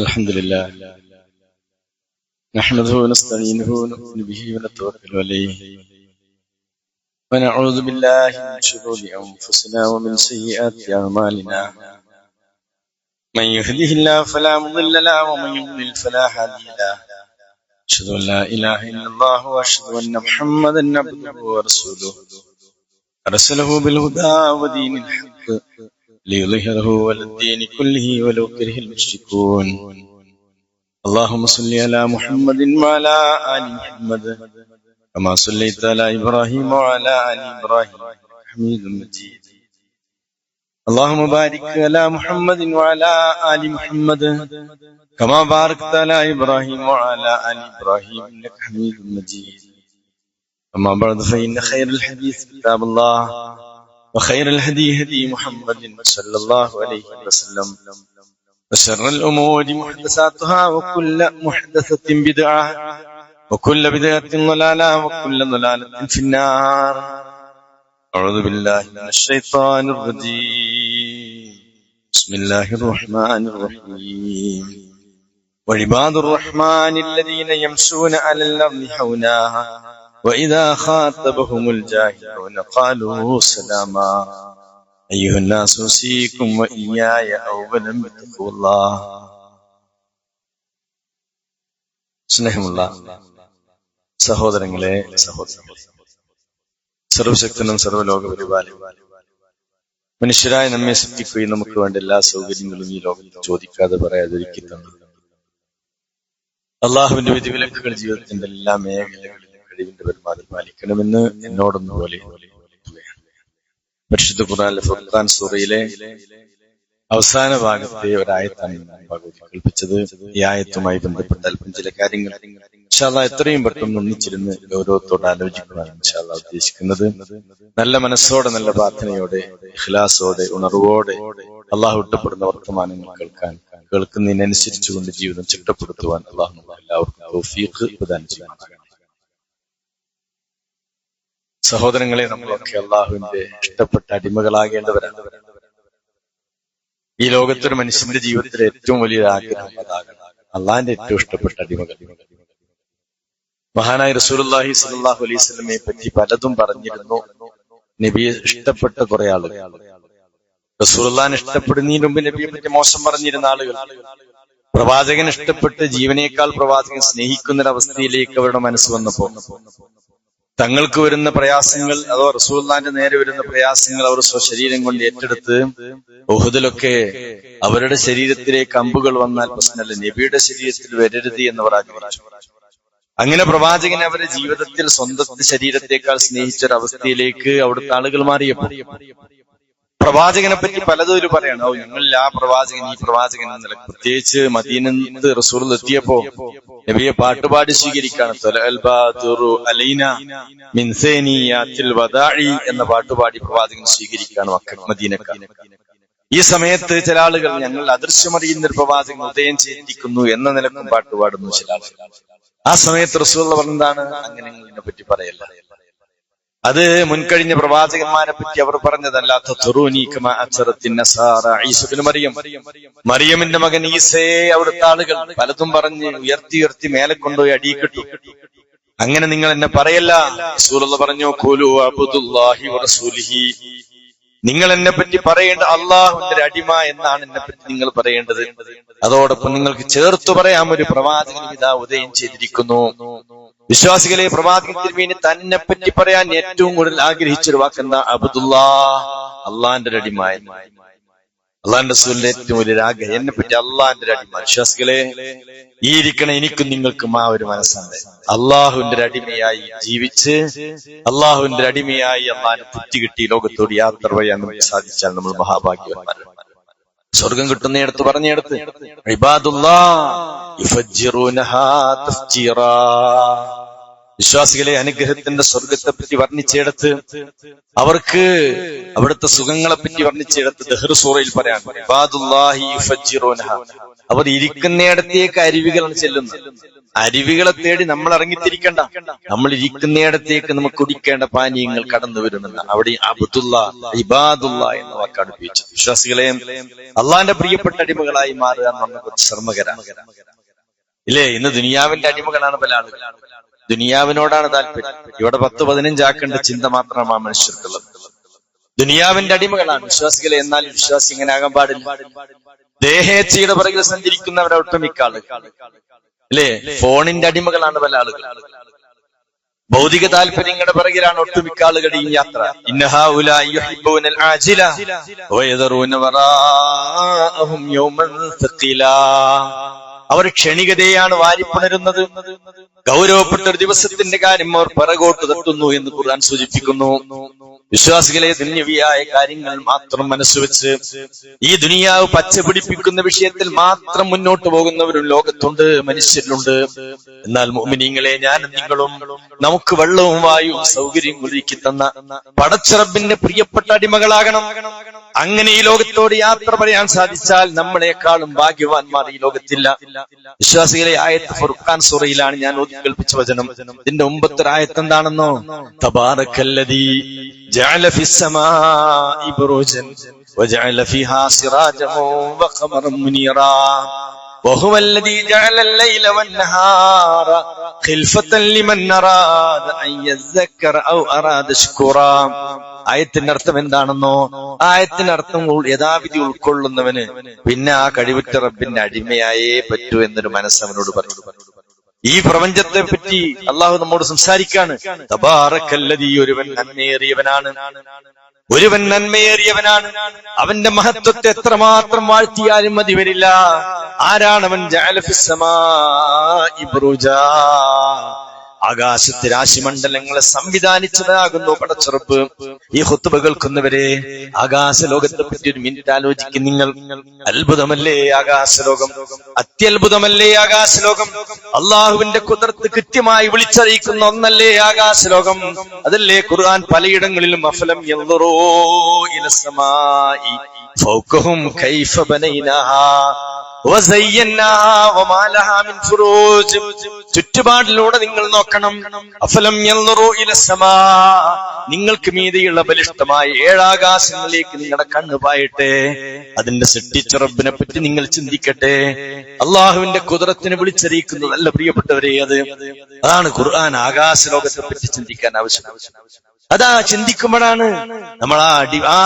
الحمد لله نحمده ونستعينه ونؤمن به ونتوكل عليه ونعوذ بالله من شرور أنفسنا ومن سيئات أعمالنا من يهده الله فلا مضل له ومن يضلل فلا هادي له أشهد أن لا إله إلا الله وأشهد أن محمدا عبده ورسوله أرسله بالهدى ودين الحق ليظهره على الدين كله ولو كره المشركون اللهم صل على محمد وعلى آل محمد كما صليت على إبراهيم وعلى آل إبراهيم حميد مجيد اللهم بارك على محمد وعلى آل محمد كما باركت على إبراهيم وعلى آل إبراهيم إنك حميد مجيد أما بعد فإن خير الحديث كتاب الله وخير الهدي هدي محمد صلى الله عليه وسلم وشر الأمور محدثاتها وكل محدثة بدعة وكل بدعة ضلالة وكل ضلالة في النار أعوذ بالله من الشيطان الرجيم بسم الله الرحمن الرحيم وعباد الرحمن الذين يمشون على الأرض حونا وإذا خاطبهم الجاهلون قالوا سلاما أيها الناس أوصيكم وإياي أولا بتقوى الله. സ്നേഹമുള്ള സഹോദരങ്ങളെ, സഹോദരങ്ങളെ, സർവശക്തനും സർവ്വലോക പരിപാലനും മനുഷ്യരായ നമ്മെ സൃഷ്ടിക്കുകയും നമുക്ക് വേണ്ട എല്ലാ സൗകര്യങ്ങളും ഈ ലോകത്ത് ചോദിക്കാതെ പറയാതിരിക്കുന്നു. അള്ളാഹുവിന്റെ വിധിവിലക്കുകൾ ജീവിതത്തിന്റെ എല്ലാ മേഖലകളിലും കഴിവിന്റെ പരമാവധി പാലിക്കണമെന്ന് എന്നോടൊന്നുപോലെ പരിശുദ്ധ ഖുർആനിലെ ഫുർഖാൻ സൂറയിലെ അവസാന ഭാഗത്തെ ഒരായത്താണ് ഭഗവതി കൽപ്പിച്ചത്. ഈ ആയത്തുമായി ബന്ധപ്പെട്ട അല്പം ചില കാര്യങ്ങൾ ഇൻഷാ അല്ലാഹ് എത്രയും പെട്ടെന്ന് ഒന്നിച്ചിരുന്ന് ഗൗരവത്തോടെ ആലോചിക്കുവാനാണ് ഇൻഷാ അല്ലാഹ് ഉദ്ദേശിക്കുന്നത്. നല്ല മനസ്സോടെ, നല്ല പ്രാർത്ഥനയോടെ, ഇഖ്ലാസോടെ, ഉണർവോടെ അള്ളാഹു ഇഷ്ടപ്പെടുന്ന വർത്തമാനങ്ങൾ കേൾക്കുന്നതിനനുസരിച്ചുകൊണ്ട് ജീവിതം ചിട്ടപ്പെടുത്തുവാൻ അള്ളാഹു എല്ലാവർക്കും തൗഫീഖ് പ്രദാനം ചെയ്യുമാറാകട്ടെ. സഹോദരങ്ങളെ, നമ്മളൊക്കെ അള്ളാഹുവിന്റെ ഇഷ്ടപ്പെട്ട അടിമകളാകേണ്ടവരാണ്. ഈ ലോകത്തൊരു മനുഷ്യന്റെ ജീവിതത്തിലെ ഏറ്റവും വലിയ ആഗ്രഹം അതാകണം, അള്ളാഹിന്റെ ഏറ്റവും ഇഷ്ടപ്പെട്ട അടിമകൾ. മഹാനായ റസൂലുള്ളാഹി സ്വല്ലല്ലാഹു അലൈഹി വസല്ലമയെ പറ്റി പലതും പറഞ്ഞിരുന്നു. നബിയെ ഇഷ്ടപ്പെട്ട കുറെ ആളുകൾ, റസൂലുള്ളാഹിനെ ഇഷ്ടപ്പെടുന്നതിന് മുമ്പ് നബിയെ പറ്റി മോശം പറഞ്ഞിരുന്ന ആളുകൾ, പ്രവാചകൻ ഇഷ്ടപ്പെട്ട് ജീവനേക്കാൾ പ്രവാചകൻ സ്നേഹിക്കുന്നൊരവസ്ഥയിലേക്ക് അവരുടെ മനസ്സ് വന്നപ്പോ തങ്ങൾക്ക് വരുന്ന പ്രയാസങ്ങൾ, അതോ റസൂലുള്ളാഹിന്റെ നേരെ വരുന്ന പ്രയാസങ്ങൾ അവർ സ്വശരീരം കൊണ്ട് ഏറ്റെടുത്ത് ഉഹുദിലൊക്കെ അവരുടെ ശരീരത്തിലേക്ക് അമ്പുകൾ വന്നാൽ പ്രശ്നമല്ല, നബിയുടെ ശരീരത്തിൽ വരരുത് എന്നവർ ആഗ്രഹിച്ചു. അങ്ങനെ പ്രവാചകൻ അവരുടെ ജീവിതത്തിൽ സ്വന്തം ശരീരത്തെക്കാൾ സ്നേഹിച്ചൊരവസ്ഥയിലേക്ക് അവിടുത്തെ ആളുകൾ മാറിയപ്പോൾ പ്രവാചകനെ പറ്റി പലതും പറയണം. ഞങ്ങളിൽ ആ പ്രവാചകൻ, ഈ പ്രവാചകൻ എന്നല്ല. പ്രത്യേകിച്ച് മദീനത്ത് റസൂൽ എത്തിയപ്പോ നബിയെ പാട്ടുപാടി സ്വീകരിക്കാണ്. എന്ന പാട്ടുപാടി പ്രവാചകൻ സ്വീകരിക്കാണ് മദീനക്കാർ. ഈ സമയത്ത് ചില ആളുകൾ ഞങ്ങൾ അദൃശ്യമറിയുന്ന ഒരു പ്രവാചകൻ ഉദയം ചെയ്തിരിക്കുന്നു എന്ന നിലക്കും പാട്ടുപാടുന്നു ചില ആളുകൾ. ആ സമയത്ത് റസൂൽ പറഞ്ഞതാണ്, അങ്ങനെ ഇതിനെ പറ്റി പറയല്ല. അത് മുൻകഴിഞ്ഞ പ്രവാചകന്മാരെ പറ്റി അവർ പറഞ്ഞതല്ല. മറിയമിന്റെ മകൻ ഈസയെ അവിടുത്തെ ആളുകൾ പലതും പറഞ്ഞ് ഉയർത്തി മേലെ കൊണ്ടുപോയി അടിയിക്കിട്ടു. അങ്ങനെ നിങ്ങൾ എന്നെ പറയല്ല. റസൂലുള്ളാഹി പറഞ്ഞു, ഖൂലു അബ്ദുല്ലാഹി വറസൂലിഹി, നിങ്ങൾ എന്നെ പറ്റി പറയേണ്ട അള്ളാഹുവിന്റെ അടിമ എന്നാണ് എന്നെ പറ്റി നിങ്ങൾ പറയേണ്ടത്. അതോടൊപ്പം നിങ്ങൾക്ക് ചേർത്തു പറയാം, ഒരു പ്രവാചകൻ ഇതാ ഉദയം ചെയ്തിരിക്കുന്നു. വിശ്വാസികളെ, പ്രവാചകൻ തിരുമേനി തന്നെ പറ്റി പറയാൻ ഏറ്റവും കൂടുതൽ ആഗ്രഹിച്ചൊരു വാക്കെന്താ? അബ്ദുല്ലാഹ്, അള്ളാന്റെ അടിമ. അള്ളാന്റെ റസൂലിന്റെ ഏറ്റവും വലിയ ആഗ്രഹം എന്നെ പറ്റി അള്ളാന്റെ അടിമ. വിശ്വാസികളെ, ഈ ഇരിക്കണ എനിക്കും നിങ്ങൾക്കും ആ ഒരു മനസ്സുണ്ട്. അള്ളാഹുവിന്റെ അടിമയായി ജീവിച്ച് അള്ളാഹുവിന്റെ അടിമയായി അള്ളാഹിനെ തെറ്റുകിട്ടി ലോകത്തോട് യാത്ര ചെയ്യാൻ നമുക്ക് സാധിച്ചാൽ നമ്മൾ മഹാഭാഗ്യവാന്മാരാണ്. സ്വർഗം കിട്ടുന്നിടത്ത് പറഞ്ഞിടത്ത് വിശ്വാസികളെ അനുഗ്രഹത്തിന്റെ സ്വർഗത്തെ പറ്റി വർണ്ണിച്ചിടത്ത്, അവർക്ക് അവിടുത്തെ സുഖങ്ങളെ പറ്റി വർണ്ണിച്ചിടത്ത് ദഹ്ർ സൂറയിൽ പറയാൻ അവർ ഇരിക്കുന്നിടത്തേക്ക് അരുവികളാണ് ചെല്ലുന്നത്. അരുവികളെ തേടി നമ്മൾ ഇറങ്ങിത്തിരിക്കണ്ട, നമ്മൾ ഇരിക്കുന്നിടത്തേക്ക് നമുക്ക് കുടിക്കേണ്ട പാനീയങ്ങൾ കടന്നു വരുമെന്ന് അവിടെ അബ്ദുള്ള ഇബാദുള്ള എന്ന വാക്കാണ് ഉപയോഗിച്ചത്. വിശ്വാസികളെ, അള്ളാന്റെ പ്രിയപ്പെട്ട അടിമകളായി മാറുക എന്ന് പറഞ്ഞ കുറച്ച് ശ്രമകരാണ് ഇല്ലേ? ഇന്ന് ദുനിയാവിന്റെ അടിമകളാണ് പല ആളുകൾ. ദുനിയാവിനോടാണ് താല്പര്യം. ഇവിടെ 10-15 ആക്കേണ്ട ചിന്ത മാത്രമാണ് മനുഷ്യർക്കുള്ളത്. ദുനിയാവിന്റെ അടിമകളാണ് വിശ്വാസികളെ. എന്നാൽ വിശ്വാസി ഇങ്ങനെ ആകാൻ പാടില്ല. ദേഹേച്ഛയുടെ പുറകിൽ സഞ്ചരിക്കുന്നവരെ ഒട്ടുമിക്ക ആളുകൾ അല്ലേ? ഫോണിന്റെ അടിമകളാണ് പല ആളുകൾ. ഭൗതിക താല്പര്യങ്ങളുടെ പിറകിലാണ് ഒട്ടുമിക്ക ആളുകളുടെയും യാത്ര. അവർ ക്ഷണികതയാണ് വാരിപ്പുണരുന്നത്. ഗൗരവപ്പെട്ട ഒരു ദിവസത്തിന്റെ കാര്യം അവർ പിറകോട്ട് തട്ടുന്നു എന്ന് ഖുർആൻ സൂചിപ്പിക്കുന്നു. വിശ്വാസികളെ, ദുനിയവിയായ കാര്യങ്ങൾ മാത്രം മനസ്സുവെച്ച് ഈ ദുനിയാവ് പച്ചപിടിപ്പിക്കുന്ന വിഷയത്തിൽ മാത്രം മുന്നോട്ട് പോകുന്നവരും ലോകത്തുണ്ട്, മനുഷ്യരിലുണ്ട്. എന്നാൽ മുഅ്മിനീങ്ങളെ, ഞാനും നിങ്ങളും നമുക്ക് വെള്ളവും വായുവും സൗകര്യം ഒരുക്കി തന്ന പടച്ച റബ്ബിന്റെ പ്രിയപ്പെട്ട അടിമകളാകണം. അങ്ങനെ ഈ ലോകത്തോട് യാത്ര പറയാൻ സാധിച്ചാൽ നമ്മളെക്കാളും ഭാഗ്യവാന്മാർ ഈ ലോകത്തില്ല. വിശ്വാസികളെ, ആയത്ത് ഫുർഖാൻ സൂറയിലാണ് ഞാൻ ഓതിക്കേൾപ്പിച്ച വചനം. ഇതിന്റെ മുമ്പത്തെ ആയത്ത് എന്താണെന്നോ? തബാറക്കല്ലദീ ജഅല ഫിസ്സമാഇ ബുറൂജൻ വജഅല ഫീഹാ സിറാജൻ വഖമറൻ മുനീറാ വഹുവല്ലദീ ജഅലൽ ലൈല വന്നഹാറ ഖിൽഫത്തൻ ലിമൻ അറാദ അൻ യസ്സക്കറ ഔ അറാദ ശുക്റാ. ആയത്തിന്റെ അർത്ഥം എന്താണെന്നോ? ആയത്തിന്റെ അർത്ഥം യഥാവിധി ഉൾക്കൊള്ളുന്നവന് പിന്നെ ആ കഴിവുറ്റ റബ്ബിന്റെ അടിമയായേ പറ്റൂ എന്നൊരു മനസ്സ് അവനോട് പറഞ്ഞു. ഈ പ്രപഞ്ചത്തെ പറ്റി അള്ളാഹു നമ്മോട് സംസാരിക്കാണ്. തബാറക്കല്ലദീ, ഒരുവൻ നന്മയേറിയവനാണ്, ഒരുവൻ നന്മയേറിയവനാണ്. അവന്റെ മഹത്വത്തെ എത്രമാത്രം വാഴ്ത്തിയാലും മതി വരില്ല. ആരാണവൻ? ജഅല ഫിസ്സമാഇ ബുറൂജാ, ആകാശത്തെ രാശിമണ്ഡലങ്ങളെ സംവിധാനിച്ചതാകുന്നു പടച്ചുറപ്പ്. ഈ ഖുത്ബ കേൾക്കുന്നവരെ, ആകാശ ലോകത്തെ പറ്റി ഒരു മിനിറ്റ് ആലോചിക്കും നിങ്ങൾ. അത്ഭുതമല്ലേ ആകാശലോകം? അത്യത്ഭുതമല്ലേ ആകാശലോകം? അള്ളാഹുവിന്റെ ഖുദ്റത്ത് കൃത്യമായി വിളിച്ചറിയിക്കുന്ന ഒന്നല്ലേ ആകാശലോകം? അതല്ലേ ഖുർആൻ പലയിടങ്ങളിലും അഫലം യൻദുറൂ ഇലസ്സമാഇ ഫൗകഹും കൈഫ ബനൈനാഹാ വസയ്യനാഹാ വമാ ലഹാ മിൻ ഫുറൂജ്. ചുറ്റുപാടിലൂടെ നിങ്ങൾ നോക്കണം. അഫലം യൻദുറൂ ഇലസ്സമാ, നിങ്ങൾക്ക് മീതെയുള്ള ബലിഷ്ഠമായ 7 ആകാശങ്ങളിലേക്ക് നിങ്ങളുടെ കണ്ണ് പായട്ടെ. അതിന്റെ സൃഷ്ടിച്ച റബ്ബിനെ പറ്റി നിങ്ങൾ ചിന്തിക്കട്ടെ. അള്ളാഹുവിന്റെ ഖുദ്റത്തിനെ വിളിച്ചറിയിക്കുന്നതല്ല പ്രിയപ്പെട്ടവരെ അത്. അതാണ് ഖുർആൻ ആകാശ ലോകത്തെ പറ്റി ചിന്തിക്കാൻ ആവശ്യം. അതാ ചിന്തിക്കുമ്പോഴാണ് നമ്മൾ ആ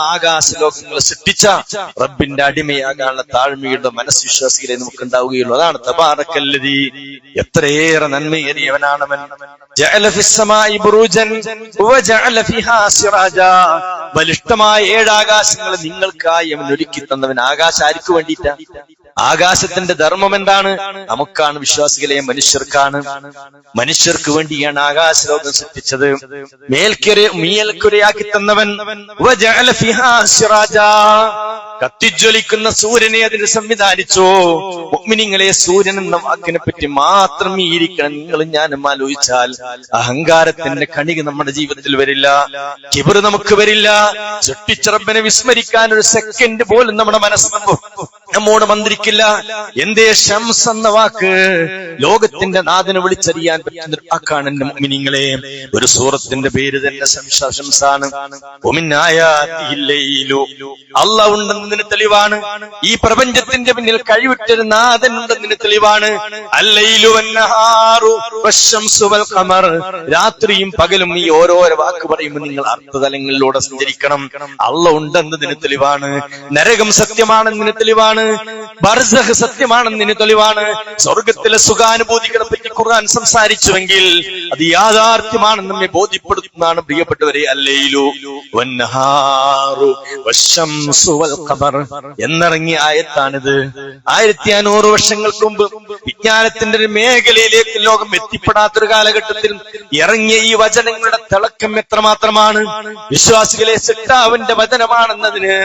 ആകാശ ലോകങ്ങളെ സൃഷ്ടിച്ച റബ്ബിന്റെ അടിമയാകാനുള്ള താഴ്മയുടെ മനസ്വിശ്വാസികളെ നമുക്ക് ഉണ്ടാവുകയുള്ളൂ. അതാണ് തബാറക്കല്ലദീ, എത്രയേറെ നന്മയേറിയവനാണവൻ. ജഅല ഫിസ്സമാഇ ബുറൂജൻ വജഅല ഫീഹാ സിറാജാ, ബലിഷ്ഠമായ 7 ആകാശങ്ങൾ നിങ്ങൾക്കായി അവൻ ഒരുക്കി തന്നവൻ. ആകാശം ആർക്ക് വേണ്ടിയിട്ടാ? ആകാശത്തിന്റെ ധർമ്മം എന്താണ്? നമുക്കാണ് വിശ്വാസികളെ, മനുഷ്യർക്കാണ്. മനുഷ്യർക്ക് വേണ്ടിയാണ് ആകാശലോകം സൃഷ്ടിച്ചത്. മേൽക്കുരയാക്കി തന്നവൻ. വജഅല ഫീഹാ സിറാജാ, കത്തിജ്വലിക്കുന്ന സൂര്യനെ അതിന് സംവിധാനിച്ചു. മുഅ്മിനീങ്ങളെ, സൂര്യൻ എന്ന വാക്കിനെ പറ്റി മാത്രം ഇരിക്കണം നിങ്ങളും ഞാനും ആലോചിച്ചാൽ അഹങ്കാരത്തിന്റെ കണിക നമ്മുടെ ജീവിതത്തിൽ വരില്ല, കിബർ നമുക്ക് വരില്ല. സൃഷ്ടിച്ച റബ്ബിനെ വിസ്മരിക്കാൻ ഒരു സെക്കൻഡ് പോലും നമ്മുടെ മനസ്സ് നമ്മോട് മന്ത്രിക്കില്ല. എന്തേ ശംസ് എന്ന വാക്ക് ലോകത്തിന്റെ നാഥനെ വിളിച്ചറിയാൻ പറ്റുന്ന ഒരു വാക്കാണ് എന്റെ മുഅ്മിനീങ്ങളെ. ഒരു സൂറത്തിന്റെ പേര് തന്നെ ശംസാണ്. അല്ലാഹു ഉണ്ടെന്നതിന് തെളിവാണ്. ഈ പ്രപഞ്ചത്തിന്റെ പിന്നിൽ കഴിവുറ്റൊരു നാഥൻ ഉണ്ടെന്നതിന് തെളിവാണ്. അല്ലൈലു വന്നഹാറു വശംസു വൽ ഖമർ, രാത്രിയും പകലും. ഈ ഓരോരോ വാക്ക് പറയുമ്പോൾ നിങ്ങൾ അർത്ഥതലങ്ങളിലൂടെ സഞ്ചരിക്കണം. അല്ലാഹു ഉണ്ടെന്നതിന് തെളിവാണ്. നരകം സത്യമാണെന്നതിന് തെളിവാണ്. ബർസഖ് സത്യമാണെന്നതിന് തെളിവാണ്. സ്വർഗത്തിലെ സുഖാനുഭൂതികളെ പറ്റി ഖുർആൻ സംസാരിച്ചുവെങ്കിൽ അത് യാഥാർത്ഥ്യമാണെന്ന് നമ്മെ ബോധ്യപ്പെടുത്തുന്നതാണ് പ്രിയപ്പെട്ടവരെ. അല്ലൈലു വന്നഹാറു വശംസു വൽ ഖമർ എന്നിറങ്ങിയ ആയത്താണിത്. 1500 വർഷങ്ങൾക്ക് മുമ്പ് വിജ്ഞാനത്തിന്റെ ഒരു മേഖലയിലേക്ക് ലോകം എത്തിപ്പെടാത്തൊരു കാലഘട്ടത്തിൽ ഇറങ്ങിയ ഈ വചനങ്ങളുടെ തിളക്കം എത്രമാത്രമാണ്. വിശ്വാസികളെ, സിട്ടാവിന്റെ വചനമാണെന്നതിന്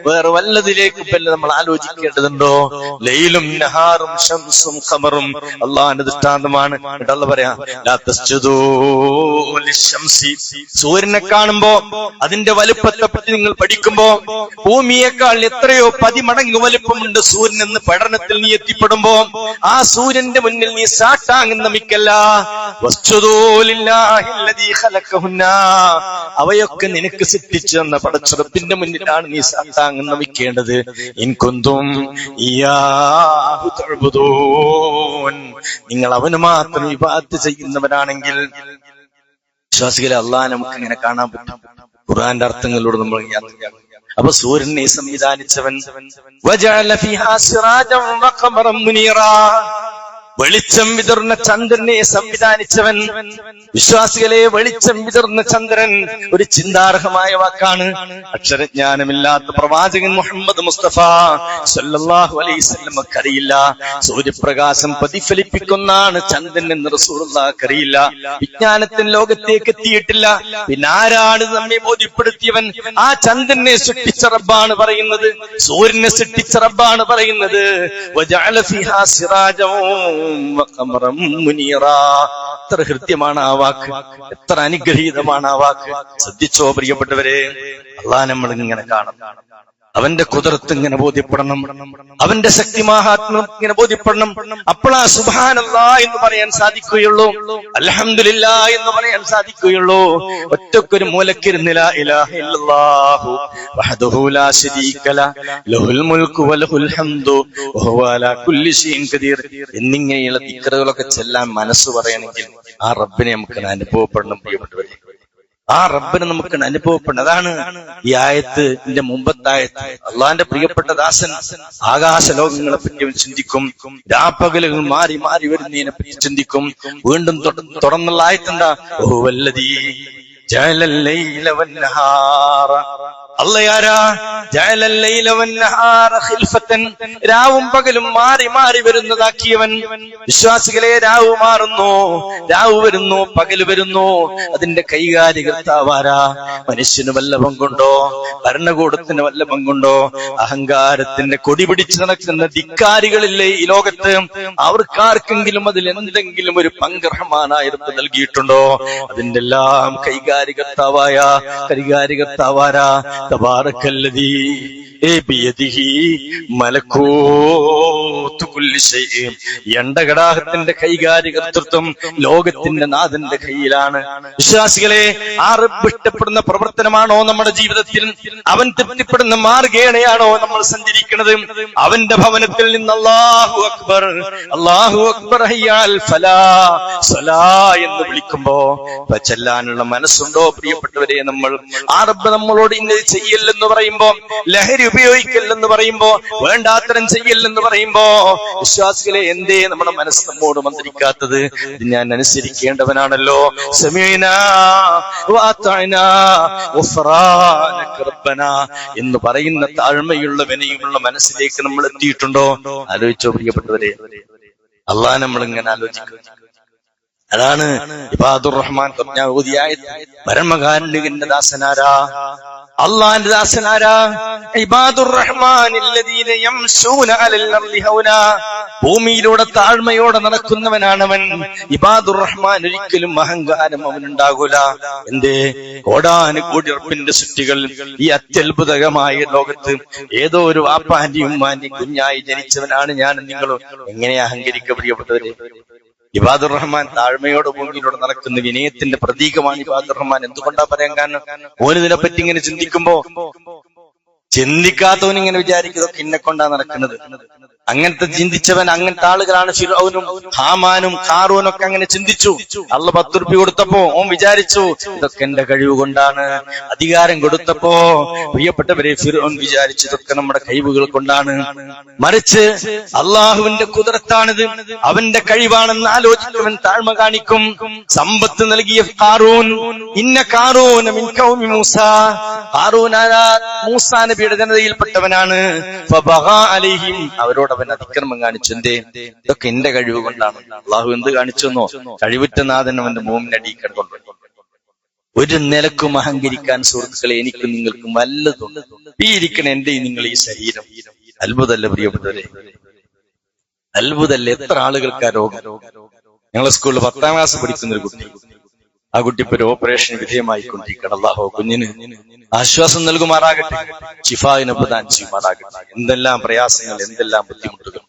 വേറെ വല്ലതിലേക്ക് നമ്മൾ ആലോചിക്കേണ്ടതുണ്ടോ? ലൈലും നഹാറും ശംസും ഖമറും അല്ലാഹുവിന്റെ ദൃഷ്ടാന്തമാണ്. അല്ലാഹു പറയാ ലാ തസ്ജുദൂ ലിശംസി. സൂര്യനെ കാണുമ്പോ അതിന്റെ വലുപ്പത്തെ പറ്റി നിങ്ങൾ പഠിക്കുമ്പോ ഭൂമിയേക്കാൾ എത്രയോ 10 മടങ്ങ് വലുപ്പമുണ്ട് സൂര്യൻ എന്ന് പഠനത്തിൽ നീ എത്തിപ്പെടുമ്പോ ആ സൂര്യന്റെ മുന്നിൽ നീ സാഷ്ടാംഗം നമിക്കല്ല. വസ്ജുദൂ ലില്ലാഹില്ലദീ ഖലഖഹുന്ന. അവയൊക്കെ നിനക്ക് സൃഷ്ടിച്ചു തന്ന പടച്ചറപ്പിന്റെ മുന്നിലാണ് നീ സാഷ്ടാംഗം നമിക്കേണ്ടത്. ഇൻ കുന്തും ഇയ്യാഹു തഅ്ബുദൂൻ. നിങ്ങൾ അവന് മാത്രം ഇബാദത്ത് ചെയ്യുന്നവരാണെങ്കിൽ. വിശ്വാസികളെ, അള്ളാഹ് നമുക്ക് ഇങ്ങനെ കാണാൻ പറ്റും. ഖുർആന്റെ അർത്ഥങ്ങളിലൂടെ നമ്മൾ അപ്പൊ സൂര്യനെ സംവിധാനിച്ചവൻ, വജഅല ഫീഹാ സിറാജൻ വഖമറൻ മുനീറാ. വെളിച്ചം വിതർന്ന ചന്ദ്രനെ സംവിധാനിച്ചവൻ. വിശ്വാസികളെ, വെളിച്ചം വിതർന്ന ചന്ദ്രൻ ഒരു ചിന്താർഹമായ വാക്കാണ്. അക്ഷരജ്ഞാനമില്ലാത്ത പ്രവാചകൻ മുഹമ്മദ് മുസ്തഫ സല്ലല്ലാഹു അലൈഹി വസല്ലമക്ക് അറിയില്ല സൂര്യപ്രകാശം പ്രതിഫലിപ്പിക്കുന്നതാണ് ചന്ദ്രൻ എന്ന് റസൂലുള്ളാഹിക്ക് അറിയില്ല. വിജ്ഞാനത്തിന് ലോകത്തേക്ക് എത്തിയിട്ടില്ല. പിന്നെ ആരാണ് നമ്മെ ബോധ്യപ്പെടുത്തിയവൻ? ആ ചന്ദ്രനെ സൃഷ്ടിച്ച റബ്ബാണ് പറയുന്നത്, സൂര്യനെ സൃഷ്ടിച്ച റബ്ബാണ് പറയുന്നത്. വജഅല ഫീഹാ സിറാജൻ വഖമറൻ മുനീറാ. എത്ര ഹൃദ്യമാണ് ആ വാക്ക്, എത്ര അനുഗ്രഹീതമാണ് ആ വാക്ക്. ശ്രദ്ധിച്ചോ പ്രിയപ്പെട്ടവരെ, അല്ലാഹ് നമ്മൾ ഇങ്ങനെ കാണണം. അവന്റെ കുദറത്ത് ഇങ്ങനെ ബോധ്യപ്പെടണം, അവന്റെ ശക്തി മഹാത്മ്യം ഇങ്ങനെ ബോധ്യപ്പെടണം. അപ്പോഴാ സുബ്ഹാനല്ലാഹ് എന്ന് പറയാൻ സാധിക്കുകയുള്ളൂ, അൽഹംദുലില്ലാഹ് എന്ന് പറയാൻ സാധിക്കുകയുള്ളൂ. ഒറ്റക്കൊരു മൂലക്കിരുന്ന് ലാ ഇലാഹ ഇല്ലല്ലാഹു വഹ്ദഹു ലാ ശരീക ലഹു ലഹുൽ മുൽക്കു വലഹുൽ ഹംദു വഹുവ അലാ കുല്ലി ഷൈഇൻ ഖദീർ എന്നിങ്ങനെയുള്ള ദിക്റുകളൊക്കെ ചെല്ലാൻ മനസ്സ് പറയണമെങ്കിൽ ആ റബ്ബിനെ നമുക്ക് അനുഭവപ്പെടണം. പ്രിയപ്പെട്ടവരെ, ആ റബ്ബിനെ നമുക്ക് അനുഭവപ്പെടണം. അതാണ് ഈ ആയത്തിന്റെ മുമ്പത്തെ ആയത്ത്. അള്ളാന്റെ പ്രിയപ്പെട്ട ദാസൻ ആകാശ ലോകങ്ങളെ പറ്റി ചിന്തിക്കും, രാപ്പകലുകൾ മാറി മാറി വരുന്നതിനെ പറ്റി ചിന്തിക്കും. വീണ്ടും തുടർന്നുള്ള ആയത്തെന്താ? ഹുവല്ലദീ ജഅലൽ ലൈല വന്നഹാറ. അള്ളയാരാ? ജഅലൽ ലൈല വന്നഹാറ ഖിൽഫതൻ. രാവും പകലും മാറി മാറി വരുന്നതാക്കിയവൻ. വിശ്വാസികളെ, രാവ് മാറുന്നു, രാവ് വരുന്നു, പകല് വരുന്നു. അതിന്റെ കൈകാര്യകർത്താവാരാ? മനുഷ്യന് വല്ല പങ്കുണ്ടോ? ഭരണകൂടത്തിന് വല്ല പങ്കുണ്ടോ? അഹങ്കാരത്തിന്റെ കൊടി പിടിച്ചു നടക്കുന്ന ധിക്കാരികളില്ലേ ഈ ലോകത്ത്? അവർക്കാർക്കെങ്കിലും അതിൽ എന്തെങ്കിലും ഒരു പങ്ക് റഹ്മാനായ റബ്ബ് നൽകിയിട്ടുണ്ടോ? അതിന്റെ എല്ലാം കൈകാര്യകർത്താവാരാ? തബാറക്കല്ലദീ ബിയദിഹി മലകൂതു കുല്ലി ശൈഇ. യണ്ടകടാഹത്തിന്റെ കൈകാര്യകർത്തൃത്വം ലോകത്തിന്റെ നാഥന്റെ കയ്യിലാണ്. വിശ്വാസികളെ, ആ റബ്ബ് ഇഷ്ടപ്പെടുന്ന പ്രവർത്തനമാണോ നമ്മുടെ ജീവിതത്തിൽ? അവൻ തൃപ്തിപ്പെടുന്ന മാർഗേണയാണോ നമ്മൾ സഞ്ചരിക്കുന്നത്? അവന്റെ ഭവനത്തിൽ നിന്ന് അല്ലാഹു അക്ബർ, അല്ലാഹു അക്ബർ ഹയ്യൽ ഫലാ സലാ എന്ന് വിളിക്കുമ്പോ ചെല്ലാനുള്ള മനസ്സുണ്ടോ പ്രിയപ്പെട്ടവരെ? നമ്മൾ ആ റബ്ബ് നമ്മളോട് ഇന്നത് ചെയ്യല്ലെന്ന് പറയുമ്പോ, ലഹരി ഉപയോഗിക്കല്ലെന്ന് പറയുമ്പോ, വേണ്ടാത്തരം ചെയ്യല്ലെന്ന് പറയുമ്പോ, വിശ്വാസികളെ, എന്തേ നമ്മുടെ മനസ്സ് നമ്മോട് മന്ത്രിക്കാത്തത്? ഇത് ഞാൻ അനുസരിക്കേണ്ടവനാണല്ലോ. സമീനാ വഅതഅനാ ഗുഫ്റാനക റബ്ബനാ എന്ന് പറയുന്ന താഴ്മയുള്ള വിനയമുള്ള മനസ്സിലേക്ക് നമ്മൾ എത്തിയിട്ടുണ്ടോ? ആലോചിച്ചോ പ്രിയപ്പെട്ടവരെ? അള്ളാഹ് നമ്മൾ ഇങ്ങനെ ആലോചിക്കും. അതാണ് ഇബാദുർ റഹ്മാൻ പരമകാരുണ്യന്റെ ദാസനാരാ? അള്ളാന്റെ ദാസനാരാ? ഇബാദുർ റഹ്മാനില്ലദീന യംശൂന അലൽ അർളി ഹൗനാ. ഭൂമിയിലൂടെ താഴ്മയോടെ നടക്കുന്നവനാണവൻ. ഇബാദുർ റഹ്മാൻ ഒരിക്കലും അഹങ്കാരം അവനുണ്ടാകൂല. എന്തേ? കോടാനുകോടി റബ്ബിന്റെ സൃഷ്ടികൾ ഈ അത്യത്ഭുതകമായ ലോകത്ത് ഏതോ ഒരു വാപ്പാന്റെയും ഉമ്മാന്റെയും കുഞ്ഞായി ജനിച്ചവനാണ് ഞാൻ. നിങ്ങളും എങ്ങനെ അഹങ്കരിക്കുക പ്രിയപ്പെട്ടവരെ? ഇബാദുർ റഹ്മാൻ താഴ്മയോടെ ഭൂമിയിലൂടെ നടക്കുന്ന വിനയത്തിന്റെ പ്രതീകമാണ് ഇബാദുർ റഹ്മാൻ. എന്തുകൊണ്ടാ പറയാൻ കാരണം? ഓനിതിനെ പറ്റി ഇങ്ങനെ ചിന്തിക്കുമ്പോ ചിന്തിക്കാത്തവൻ ഇങ്ങനെ വിചാരിക്കുന്നതൊക്കെ എന്നെ കൊണ്ടാ നടക്കുന്നത്. അങ്ങനത്തെ ചിന്തിച്ചവൻ, അങ്ങനത്തെ ആളുകളാണ് ഫിർഔനും ഹാമാനും ഖാറൂനും ഒക്കെ അങ്ങനെ ചിന്തിച്ചു. അള്ള 10 ഉറുപ്പിക കൊടുത്തപ്പോ ഓൻ വിചാരിച്ചു ഇതൊക്കെ എന്റെ കഴിവ് കൊണ്ടാണ്. അധികാരം കൊടുത്തപ്പോ പ്രിയപ്പെട്ടവരെ ഫിർഔൻ വിചാരിച്ചു ഇതൊക്കെ നമ്മുടെ കഴിവുകൾ കൊണ്ടാണ്. മറിച്ച് അള്ളാഹുവിന്റെ കുദറത്താണിത്, അവന്റെ കഴിവാണെന്ന് ആലോചിക്കുന്നവൻ താഴ്മ കാണിക്കും. സമ്പത്ത് നൽകിയ ഖാറൂൻ, ഇന്ന ഖാറൂന മിൻ ഖൗമി മൂസ. ഖാറൂൻ മൂസാ നബിയുടെ ജനതയിൽപ്പെട്ടവനാണ്. ഫബഗാ അലൈഹിം, അവരോട് അവൻ അതിക്രമം കാണിച്ചു. എന്തേ? ഇതൊക്കെ എന്റെ കഴിവ് കൊണ്ടാണ്. അള്ളാഹു എന്ത് കാണിച്ചെന്നോ? കഴിവുറ്റ നാഥൻ അവന്റെ മോമിനടിക്കട കൊണ്ടു. ഒരു നിലക്കും അഹങ്കരിക്കാൻ സുഹൃത്തുക്കളെ എനിക്കും നിങ്ങൾക്കും വല്ലതുണ്ട്. ഈ ഇരിക്കണ എന്റെ നിങ്ങൾ ഈ ശരീരം, അത്ഭുതമല്ലേ പ്രിയപ്പെട്ടവരെ? അത്ഭുതമല്ലേ? എത്ര ആളുകൾക്ക് ആ രോഗം. ഞങ്ങളെ സ്കൂളിൽ 10ാം ക്ലാസ് പഠിക്കുന്ന ഒരു കുട്ടി, ആ കുട്ടി ഇപ്പൊ ഒരു ഓപ്പറേഷൻ വിധേയമായിക്കൊണ്ടിരിക്കണം. അല്ലാഹു കുഞ്ഞിന് ആശ്വാസം നൽകുമാറാകട്ടെ, ശിഫായിന് പ്രദാനം ചെയ്യുമാറാകട്ടെ. എന്തെല്ലാം പ്രയാസങ്ങൾ, എന്തെല്ലാം ബുദ്ധിമുട്ടുകൾ.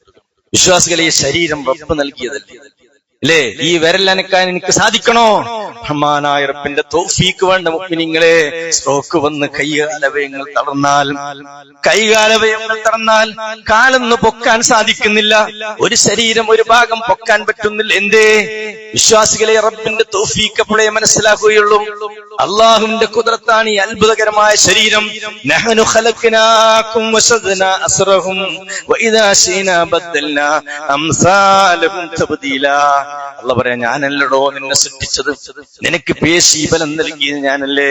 വിശ്വാസികളെ, ഈ ശരീരം റബ്ബ് നൽകിയതല്ലേ അല്ലേ? ഈ വിരലനക്കാൻ എനിക്ക് സാധിക്കണോ? റഹ്മാനായ റബ്ബിന്റെ തൗഫീക്ക് വേണ്ട മുഅ്മിനീങ്ങളെ. സ്ട്രോക്ക് വന്ന് കൈകാലവയങ്ങൾ തളർന്നാൽ കാലൊന്ന് പൊക്കാൻ സാധിക്കുന്നില്ല, ഒരു ശരീരം ഒരു ഭാഗം പൊക്കാൻ പറ്റുന്നില്ല. എന്തേ? വിശ്വാസികളെ, റബ്ബിന്റെ തൗഫീക്ക് അപ്പോഴേ മനസ്സിലാക്കുകയുള്ളൂ. അള്ളാഹുവിന്റെ ഖുദ്റത്താണ് ഈ അത്ഭുതകരമായ ശരീരം. നഹ്നു ഖലഖനാകും വശദ്നാ അസ്റഹും വഇദാ ശീനാ ബദൽനാ അംസാലഹും തബ്ദീലാ. അല്ലാഹു പറയാ, ഞാനല്ലടോ നിന്നെ സൃഷ്ടിച്ചത്, നിനക്ക് പേശി ബലം നൽകിയത് ഞാനല്ലേ,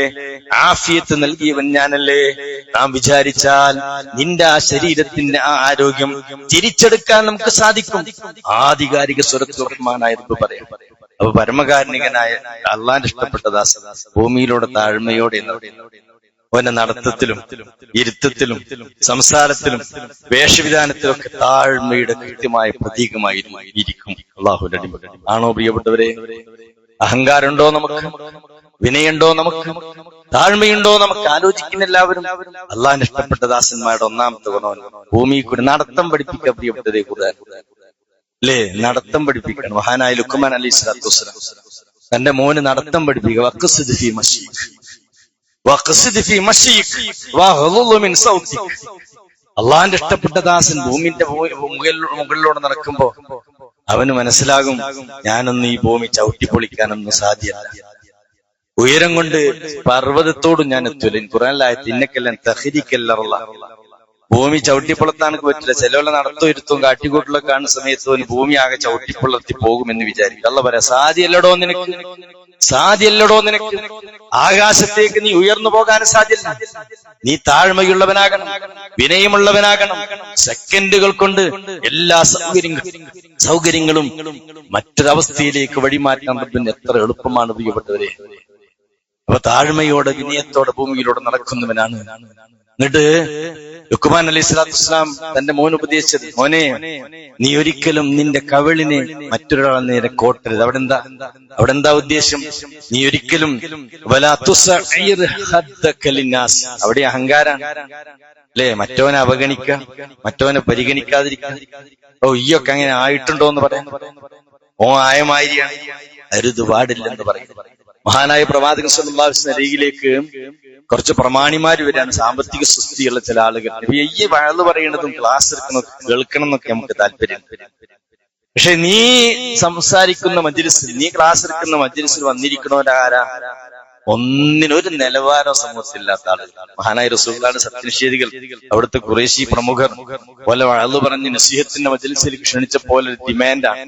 ആഫിയത്ത് നൽകിയവൻ ഞാനല്ലേ. നാം വിചാരിച്ചാൽ നിന്റെ ആ ശരീരത്തിന്റെ ആ ആരോഗ്യം തിരിച്ചെടുക്കാൻ നമുക്ക് സാധിക്കും. ആധികാരിക സ്വരത്തിൽ റഹ്മാനായ റബ്ബ് പറയാം. അപ്പൊ പരമകാരുണികനായ അള്ളാന്റെ ഇഷ്ടപ്പെട്ട ദാസൻ ഭൂമിയിലൂടെ താഴ്മയോടെ അവന്റെ നടത്തത്തിലും ഇരുത്തത്തിലും സംസാരത്തിലും വേഷവിധാനത്തിലും ഒക്കെ താഴ്മയുടെ കൃത്യമായ പ്രതീകമായിരിക്കും അള്ളാഹുവിന്റെ അടിമ. ആണോ പ്രിയപ്പെട്ടവരെ? അഹങ്കാരമുണ്ടോ നമുക്ക്? വിനയുണ്ടോ നമുക്ക്? താഴ്മയുണ്ടോ നമുക്ക്? ആലോചിക്കുന്ന എല്ലാവരും അള്ളാഹിന് ഇഷ്ടപ്പെട്ട ദാസന്മാരുടെ ഒന്നാമത്തെ ഗുണം ഭൂമിയിൽ കൂടി നടത്തം പഠിപ്പിക്കുക. പ്രിയപ്പെട്ടവരെ, കൂടാൻ അല്ലേ? നടത്തം പഠിപ്പിക്കണം. മഹാനായ ലുക്മാൻ അലൈഹി സ്വലാത്തു വസ്സലാം തന്റെ മോന് നടത്തം പഠിപ്പിക്കുക. വഖ്സിദ് ഫീ മശീഖ് വഖ്സിദ് ഫീ മശീഖ് വഗ്ളുദ് മിൻ സൗതിക്. അള്ളാഹിന്റെ ഇഷ്ടപ്പെട്ട ദാസൻ ഭൂമിന്റെ മുകളിലൂടെ നടക്കുമ്പോ അവന് മനസ്സിലാകും, ഞാനൊന്നും ഈ ഭൂമി ചവിട്ടിപ്പൊളിക്കാനൊന്നും സാധ്യമല്ല. ഉയരം കൊണ്ട് പർവ്വതത്തോടും ഞാൻ എത്തൂല. ഖുർആനിലായത്ത് ഇന്നക്കല്ലൻ തഖ്രിക്കല്ലർള. ഭൂമി ചവിട്ടിപ്പൊളത്താൻ പറ്റില്ല. ചിലവല്ല നടത്തോ ഇരുത്തവും കാട്ടിക്കൂട്ടിലൊക്കെ കാണുന്ന സമയത്ത് ഒരു ഭൂമി ആകെ ചവിട്ടിപ്പൊളത്തി പോകുമെന്ന് വിചാരിക്കും. അള്ളാഹു പറയാ, സാധ്യല്ലടോ നിനക്ക്. ആകാശത്തേക്ക് നീ ഉയർന്നു പോകാൻ സാധ്യല്ല. നീ താഴ്മയുള്ളവനാകണം, വിനയമുള്ളവനാകണം. സെക്കൻഡുകൾ കൊണ്ട് എല്ലാ സൗകര്യങ്ങളും മറ്റൊരവസ്ഥയിലേക്ക് വഴിമാറ്റാൻ റബ്ബിന് എത്ര എളുപ്പമാണ് പ്രിയപ്പെട്ടവരെ. അപ്പൊ താഴ്മയോടെ വിനയത്തോടെ ഭൂമിയിലൂടെ നടക്കുന്നവനാണ്. എന്നിട്ട് ലുക്മാൻ അലൈഹി സ്വലാത്തു വസ്സലാം തന്റെ മോന് ഉപദേശിച്ചത്, മോനെ, നീ ഒരിക്കലും നിന്റെ കവിളിനെ മറ്റൊരാളെ നേരെ കോട്ടരുത്. അവിടെ എന്താ ഉദ്ദേശം? നീ ഒരിക്കലും അവിടെ അഹങ്കാരാണ് അല്ലേ? മറ്റവനെ അവഗണിക്ക, മറ്റവനെ പരിഗണിക്കാതിരിക്കുക. ഈയൊക്കെ അങ്ങനെ ആയിട്ടുണ്ടോ എന്ന് പറയാൻ, ആയമായിരിയാണ്, അരുത്, പാടില്ലെന്ന് പറയും. മഹാനായ പ്രവാചകൻ സല്ലല്ലാഹു അലൈഹി വസല്ലം അരികിലേക്ക് കുറച്ച് പ്രമാണിമാര് വരാണ്, സാമ്പത്തിക സുസ്ഥിതിയുള്ള ചില ആളുകൾ. ഈ വഴല് പറയണതും ക്ലാസ് എടുക്കുന്നതും കേൾക്കണം എന്നൊക്കെ നമുക്ക് താല്പര്യം. പക്ഷെ നീ സംസാരിക്കുന്ന മജ്‌ലിസിൽ, നീ ക്ലാസ് എടുക്കുന്ന മജ്‌ലിസിൽ വന്നിരിക്കണവരാരാ? ഒന്നിനൊരു നിലവാരം സമൂഹത്തിലില്ലാത്ത ആളുകൾ. മഹാനായ റസൂലുള്ളാഹിയുടെ സത്യനിഷേധികൾ, അവിടുത്തെ ഖുറൈശി പ്രമുഖർ പോലെ വഴല് പറഞ്ഞ് നസീഹത്തിന്റെ മജ്‌ലിസിലേക്ക് ക്ഷണിച്ച പോലെ ഒരു ഡിമാൻഡാണ്.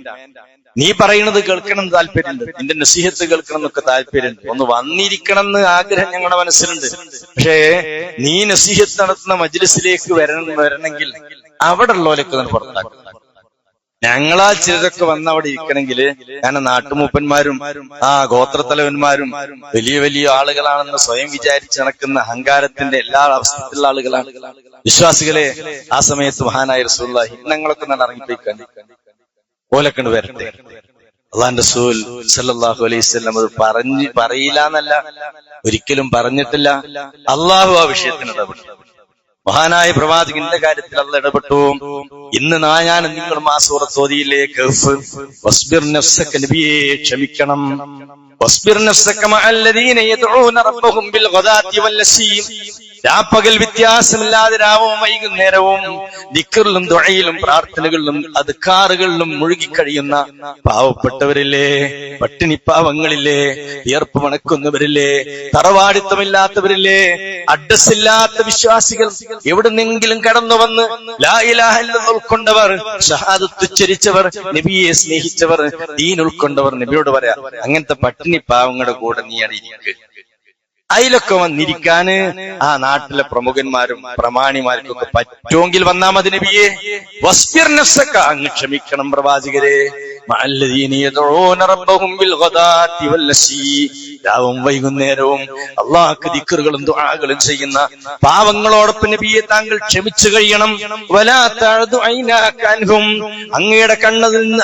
നീ പറയുന്നത് കേൾക്കണം എന്ന് താല്പര്യമുണ്ട്, നിന്റെ നസീഹത്ത് കേൾക്കണം എന്നൊക്കെ താല്പര്യമുണ്ട്, ഒന്ന് വന്നിരിക്കണം എന്ന് ആഗ്രഹം ഞങ്ങളുടെ മനസ്സിലുണ്ട്. പക്ഷേ നീ നസീഹത്ത് നടത്തുന്ന മജ്‌ലിസിലേക്ക് വരണമെങ്കിൽ അവിടെ ഉള്ളവരൊക്കെ ഒന്ന് പുറത്താക്കണം. ഞങ്ങളാ ചിലരൊക്കെ വന്ന് അവിടെ ഇരിക്കണമെങ്കിൽ, കാരണം നാട്ടുമൂപ്പന്മാരും ഗോത്രത്തലവന്മാരും വലിയ വലിയ ആളുകളാണെന്ന് സ്വയം വിചാരിച്ച് നടക്കുന്ന അഹങ്കാരത്തിന്റെ എല്ലാ അവസ്ഥയിലുള്ള ആളുകളാണ്. വിശ്വാസികളെ, ആ സമയത്ത് മഹാനായ റസൂലുള്ളാഹി ഞങ്ങളൊക്കെ നല്ല ഇറങ്ങിപ്പോയിക്കാൻ ഓലക്കണ്ട് വരട്ടെ. അല്ലാഹുവിന്റെ റസൂൽ സല്ലല്ലാഹു അലൈഹി വസല്ലം അത് പറയില്ല എന്നല്ല, ഒരിക്കലും പറഞ്ഞിട്ടില്ല. അള്ളാഹു ആ വിഷയത്തിന് ഇടപെട്ടു. മഹാനായ പ്രവാചകന്റെ കാര്യത്തിൽ അള്ളാഹ് ഇടപെട്ടു. ഇന്ന് ഞാൻ നിങ്ങളും ആ സൂറത്ത് ഓതിയില്ലേ, കഹ്ഫ്. വസ്ബിർ നഫ്സക, നബിയെ ക്ഷമിക്കണം. വസ്ബിർ നഫ്സക മഅല്ലദീന യദ്ഊന റബ്ബഹും ബിൽ ഗദാത്തി വൽ അശീ. രാപ്പകൽ വ്യത്യാസമില്ലാതെ രാവും വൈകുന്നേരവും ദിക്റിലും ദുആയിലും പ്രാർത്ഥനകളിലും അദ്കാറുകളിലും മുഴുകിക്കഴിയുന്ന പാവപ്പെട്ടവരില്ലേ, പട്ടിണിപ്പാവങ്ങളില്ലേ, വിയർപ്പ് മണക്കുന്നവരില്ലേ, തറവാടിത്തമില്ലാത്തവരില്ലേ, അഡ്രസ്സില്ലാത്ത വിശ്വാസികൾ, എവിടുന്നെങ്കിലും കടന്നു വന്ന് ലാ ഇലാഹ ഇല്ലല്ലാഹ് ഉൾക്കൊണ്ടവർ, ഷഹാദത്ത് ഉച്ചരിച്ചവർ, നബിയെ സ്നേഹിച്ചവർ, ദീൻ ഉൾക്കൊണ്ടവർ. നബിയോട് പറയാ, അങ്ങനത്തെ പട്ടിണിപ്പാവങ്ങളുടെ കൂടെ നീ അടിയിരിക്കുക. അതിലൊക്കെ വന്നിരിക്കാന് ആ നാട്ടിലെ പ്രമുഖന്മാരും പ്രമാണിമാർക്കൊക്കെ പറ്റുമെങ്കിൽ വന്നാ മതി നബിയെ. വസ്ബിർ നഫ്സക, അങ്ങ് ക്ഷമിക്കണം പ്രവാചകരെ. മഅല്ലദീന യദ്ഊന റബ്ബഹും ബിൽ ഗദാത്തി വൽ അശീ, രാവും വൈകുന്നേരവും അല്ലാഹുവിന്റെ ദിക്റുകളും ദുആകളും ചെയ്യുന്ന പാവങ്ങളോടൊപ്പം നബിയെ താങ്കൾ ക്ഷമിച്ചു കഴിയണം. വലാ തഅദു ഐനാക അൻഹും, അങ്ങയുടെ കണ്ണതിൽ നിന്ന്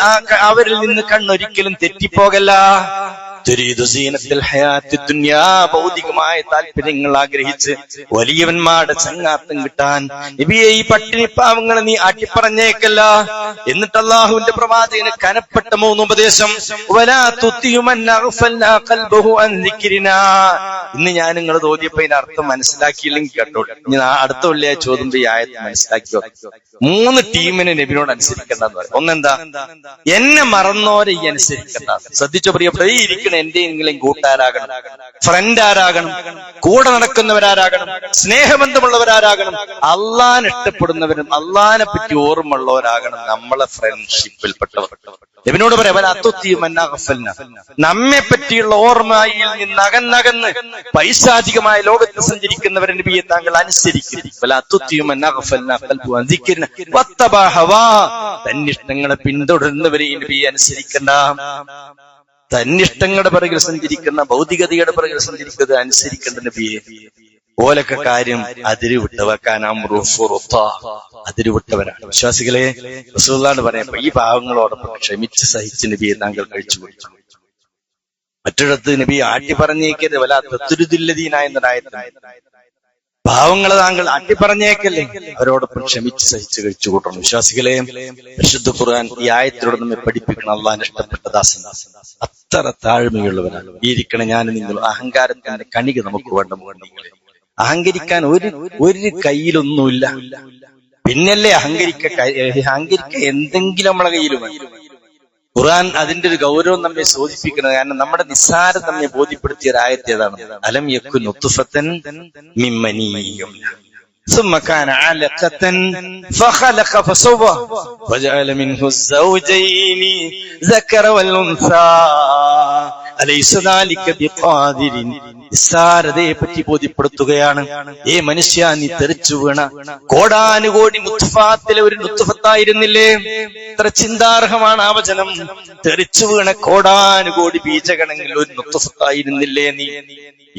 അവരിൽ നിന്ന് കണ്ണൊരിക്കലും തെറ്റിപ്പോകല്ല. തുരീദു സീനത്തുൽ ഹയാത്തി ദുനിയാ, ഭൗതികമായ താല്പര്യങ്ങൾ ആഗ്രഹിച്ച് വലിയവന്മാരുടെ ചങ്ങാത്തം കിട്ടാൻ നബിയെ ഈ പട്ടിണി പാവങ്ങളെ നീ ആട്ടിപ്പറഞ്ഞേക്കല്ല. എന്നിട്ട് അല്ലാഹുവിന്റെ പ്രവാചകന് കനപ്പെട്ട 3 ഉപദേശം. വലാ തുതിഉ മൻ അഗ്ഫൽനാ ഖൽബഹു അൻ ദിക്രിനാ. ഇന്ന് ഞാൻ നിങ്ങൾ ഓതിയപ്പോ ഇതിന്റെ അർത്ഥം മനസ്സിലാക്കിയില്ലെങ്കിൽ കേട്ടോ, ഇനി അടുത്ത വെള്ളിയാഴ്ച ചോദ്യം ഈ ആയത്ത് മനസ്സിലാക്കിയോ. 3 ടീമിനെ നബിനോട് അനുസരിക്കേണ്ടെന്ന് പറയും. ഒന്നെന്താ? എന്നെ മറന്നോരെ ഈ അനുസരിക്കേണ്ട. ശ്രദ്ധിച്ചോ പ്രിയപ്പെട്ട, ഈ ഇരിക്കുന്ന എന്റെ നിങ്ങളെയും കൂട്ടുകാരാകണം, ഫ്രണ്ട് ആരാകണം, കൂടെ നടക്കുന്നവരാരാകണം, സ്നേഹബന്ധമുള്ളവരാരാകണം, അള്ളാനെ ഇഷ്ടപ്പെടുന്നവരും അള്ളാനെ പറ്റി ഓർമ്മയുള്ളവരാകണം നമ്മളെ ഫ്രണ്ട്ഷിപ്പിൽപ്പെട്ടവർ. നബിനോട് പറയാം, നമ്മെ പറ്റിയുള്ള ഓർമ്മയിൽ നിന്ന് അകന്നകന്ന് പൈശാചികമായ ലോകത്ത് സഞ്ചരിക്കുന്നവരെ നബിയെ താങ്കൾ അനുസരിക്കരുത്. തന്നിഷ്ടങ്ങളെ പിന്തുടരുന്നവരെ നബിയെ അനുസരിക്കണ്ട. തന്നിഷ്ടങ്ങളുടെ പിറകിൽ സഞ്ചരിക്കുന്ന, ഭൗതികതയുടെ പിറകിൽ സഞ്ചരിക്കുന്നത് അനുസരിക്കേണ്ട നബിയെ. ഓലൊക്കെ കാര്യം അതിരുവിട്ടവരാണ് വിശ്വാസികളെ. റസൂലുള്ളാഹി പറയാം, ഈ പാവങ്ങളോടൊപ്പം ക്ഷമിച്ച് സഹിച്ച് നബിയെ താങ്കൾ കഴിച്ചു കൊടുത്തു. മറ്റൊരിടത്ത് നബി ആട്ടി പറഞ്ഞേക്കരുത്. വലാത്തത്തുരുദില്ലദീന എന്നതായത് പാവങ്ങളെ താങ്കൾ ആട്ടിപ്പറഞ്ഞേക്കല്ലേ, അവരോടൊപ്പം ക്ഷമിച്ച് സഹിച്ച് കഴിച്ചു കൂട്ടണം. വിശ്വാസികളെ, പരിശുദ്ധ ഖുർആൻ ഈ ആയത്തിലൂടെ നമ്മെ പഠിപ്പിക്കണം. അള്ളാഹിന് ഇഷ്ടപ്പെട്ട ദാസൻ അത്ര താഴ്മയുള്ളവരാണ്. ഇരിക്കണം ഞാൻ നിങ്ങൾ. അഹങ്കാരത്തിന്റെ കണിക നമുക്ക് വേണ്ട. അഹങ്കരിക്കാൻ ഒരു കയ്യിലൊന്നുമില്ല. പിന്നല്ലേ അഹങ്കരിക്ക എന്തെങ്കിലും നമ്മളെ കയ്യിൽ വേണം. ഖുർആൻ അതിന്റെ ഒരു ഗൗരവം നമ്മെ സൂചിപ്പിക്കുന്നത്. കാരണം നമ്മുടെ നിസ്സാരം നമ്മെ ബോധ്യപ്പെടുത്തിയ ഒരായത്ത് ഏതാണ്? അലം യകുൻ നുത്ഫതൻ മിൻ മനിയ്യിൻ ثم كان علقة فخلق فسوى وجعل منه الزوجين ذكر والأنثى أليس ذلك بقادر. നിസ്സാരതയെ പറ്റി ബോധ്യപ്പെടുത്തുകയാണ്. ഏ മനുഷ്യ, നീ തെറിച്ചു വീണ കോടാനുകോടി നുത്ഫാത്തിലെ ഒരു നുത്ഫത്തായിരുന്നില്ലേ? ഇത്ര ചിന്താർഹമാണ് ആ വചനം. തെറിച്ചു വീണ കോടാനുകോടി ബീജഗണങ്ങളിൽ ഒരു നുത്ഫത്തായിരുന്നില്ലേ നീ?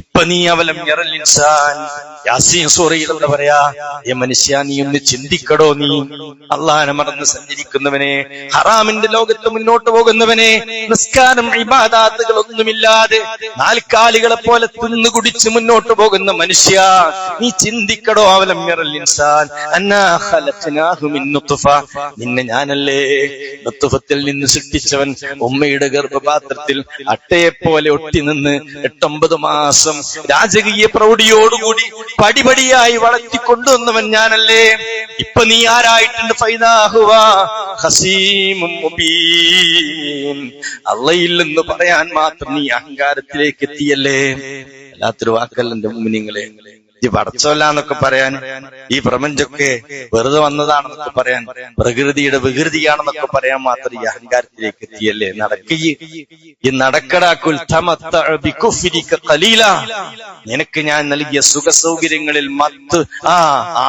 ഇപ്പൊ നീ അവലം യറൽ ഇൻസാൻ, യാസീൻ സൂറയിൽ എന്താ പറയാ? ഏ മനുഷ്യ, നീ ഒന്ന് ചിന്തിക്കടോ. നീ അള്ളാഹനെ മറന്ന് സഞ്ചരിക്കുന്നവനെ, ഹറാമിന്റെ ലോകത്ത് മുന്നോട്ട് പോകുന്നവനെ, നിസ്കാരം ഇബാദാത്തുകൾ ഒന്നുമില്ലാതെ നാൽക്കാലികളെ പോലെ തിന്നു കുടിച്ച് മുന്നോട്ട് പോകുന്ന മനുഷ്യ, നീ ചിന്തിക്കടോ. അവലം യറൽ ഇൻസാൻ അന്നാ ഖലഖനാഹു മിൻ നുത്ഫ, നിന്നെ ഞാനല്ലേ നുത്ഫത്തിൽ നിന്ന് സൃഷ്ടിച്ചവൻ. ഉമ്മയുടെ ഗർഭപാത്രത്തിൽ അട്ടയെപ്പോലെ ഒട്ടി നിന്ന് 8-9 മാസം രാജകീയ പ്രൗഢിയോടുകൂടി പടിപടിയായി വളർത്തിക്കൊണ്ടുവന്നവൻ ഞാനല്ലേ. ഇപ്പൊ നീ ആരായിട്ടുണ്ട്? അള്ളയിൽ നിന്ന് പറയാൻ മാത്രം നീ അഹങ്കാരത്തിലേക്ക് എത്തിയല്ലേ. അല്ലാത്തൊരു വാക്കല്ല എന്റെ മുഅ്മിനീങ്ങളെ. ഈ പടച്ചോല്ലാന്നൊക്കെ പറയാൻ, ഈ പ്രപഞ്ചമൊക്കെ വെറുതെ വന്നതാണെന്നൊക്കെ പറയാൻ, പ്രകൃതിയുടെ വികൃതിയാണെന്നൊക്കെ പറയാൻ മാത്രം ഈ അഹങ്കാരത്തിലേക്ക് എത്തിയല്ലേ. നിനക്ക് ഞാൻ നൽകിയ സുഖ സൗകര്യങ്ങളിൽ മത്ത്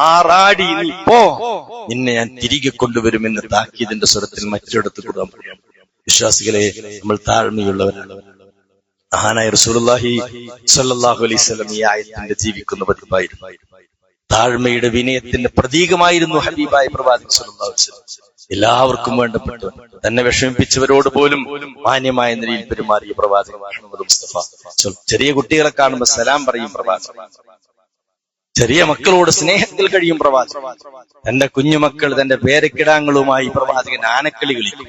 ആറാടി നീ പോ, നിന്നെ ഞാൻ തിരികെ കൊണ്ടുവരുമെന്ന് താക്കീതിന്റെ സ്വരത്തിൽ മറ്റൊരിടത്ത് കൂടാൻ പറയാം. വിശ്വാസികളെ, നമ്മൾ താഴ്മയുള്ളവരാണ്. മഹാനായ റസൂലുള്ളാഹി സ്വല്ലല്ലാഹു അലൈഹി വസല്ലം ഈ ആയത്തിന്റെ ജീവിക്കുന്ന പതിപ്പായിരുന്നു. താഴ്മയുടെ വിനയത്തിന്റെ പ്രതീകമായിരുന്നു ഹബീബായ പ്രവാചകൻ സ്വല്ലല്ലാഹു അലൈഹി വസല്ലം. എല്ലാവർക്കും വേണ്ടപ്പെട്ടു, തന്നെ വിഷമിപ്പിച്ചവരോട് പോലും മാന്യമായ നിലയിൽ പെരുമാറിയ പ്രവാചകൻ മുഹമ്മദ് മുസ്തഫ. ചെറിയ കുട്ടികളെ കാണുമ്പോൾ സലാം പറയും പ്രവാചകൻ. ചെറിയ മക്കളോട് സ്നേഹത്തിൽ കഴിയും പ്രവാചകൻ. തന്റെ കുഞ്ഞുമക്കൾ, തന്റെ പേരക്കിടാങ്ങളുമായി പ്രവാചകൻ ആനക്കളി കളിക്കും.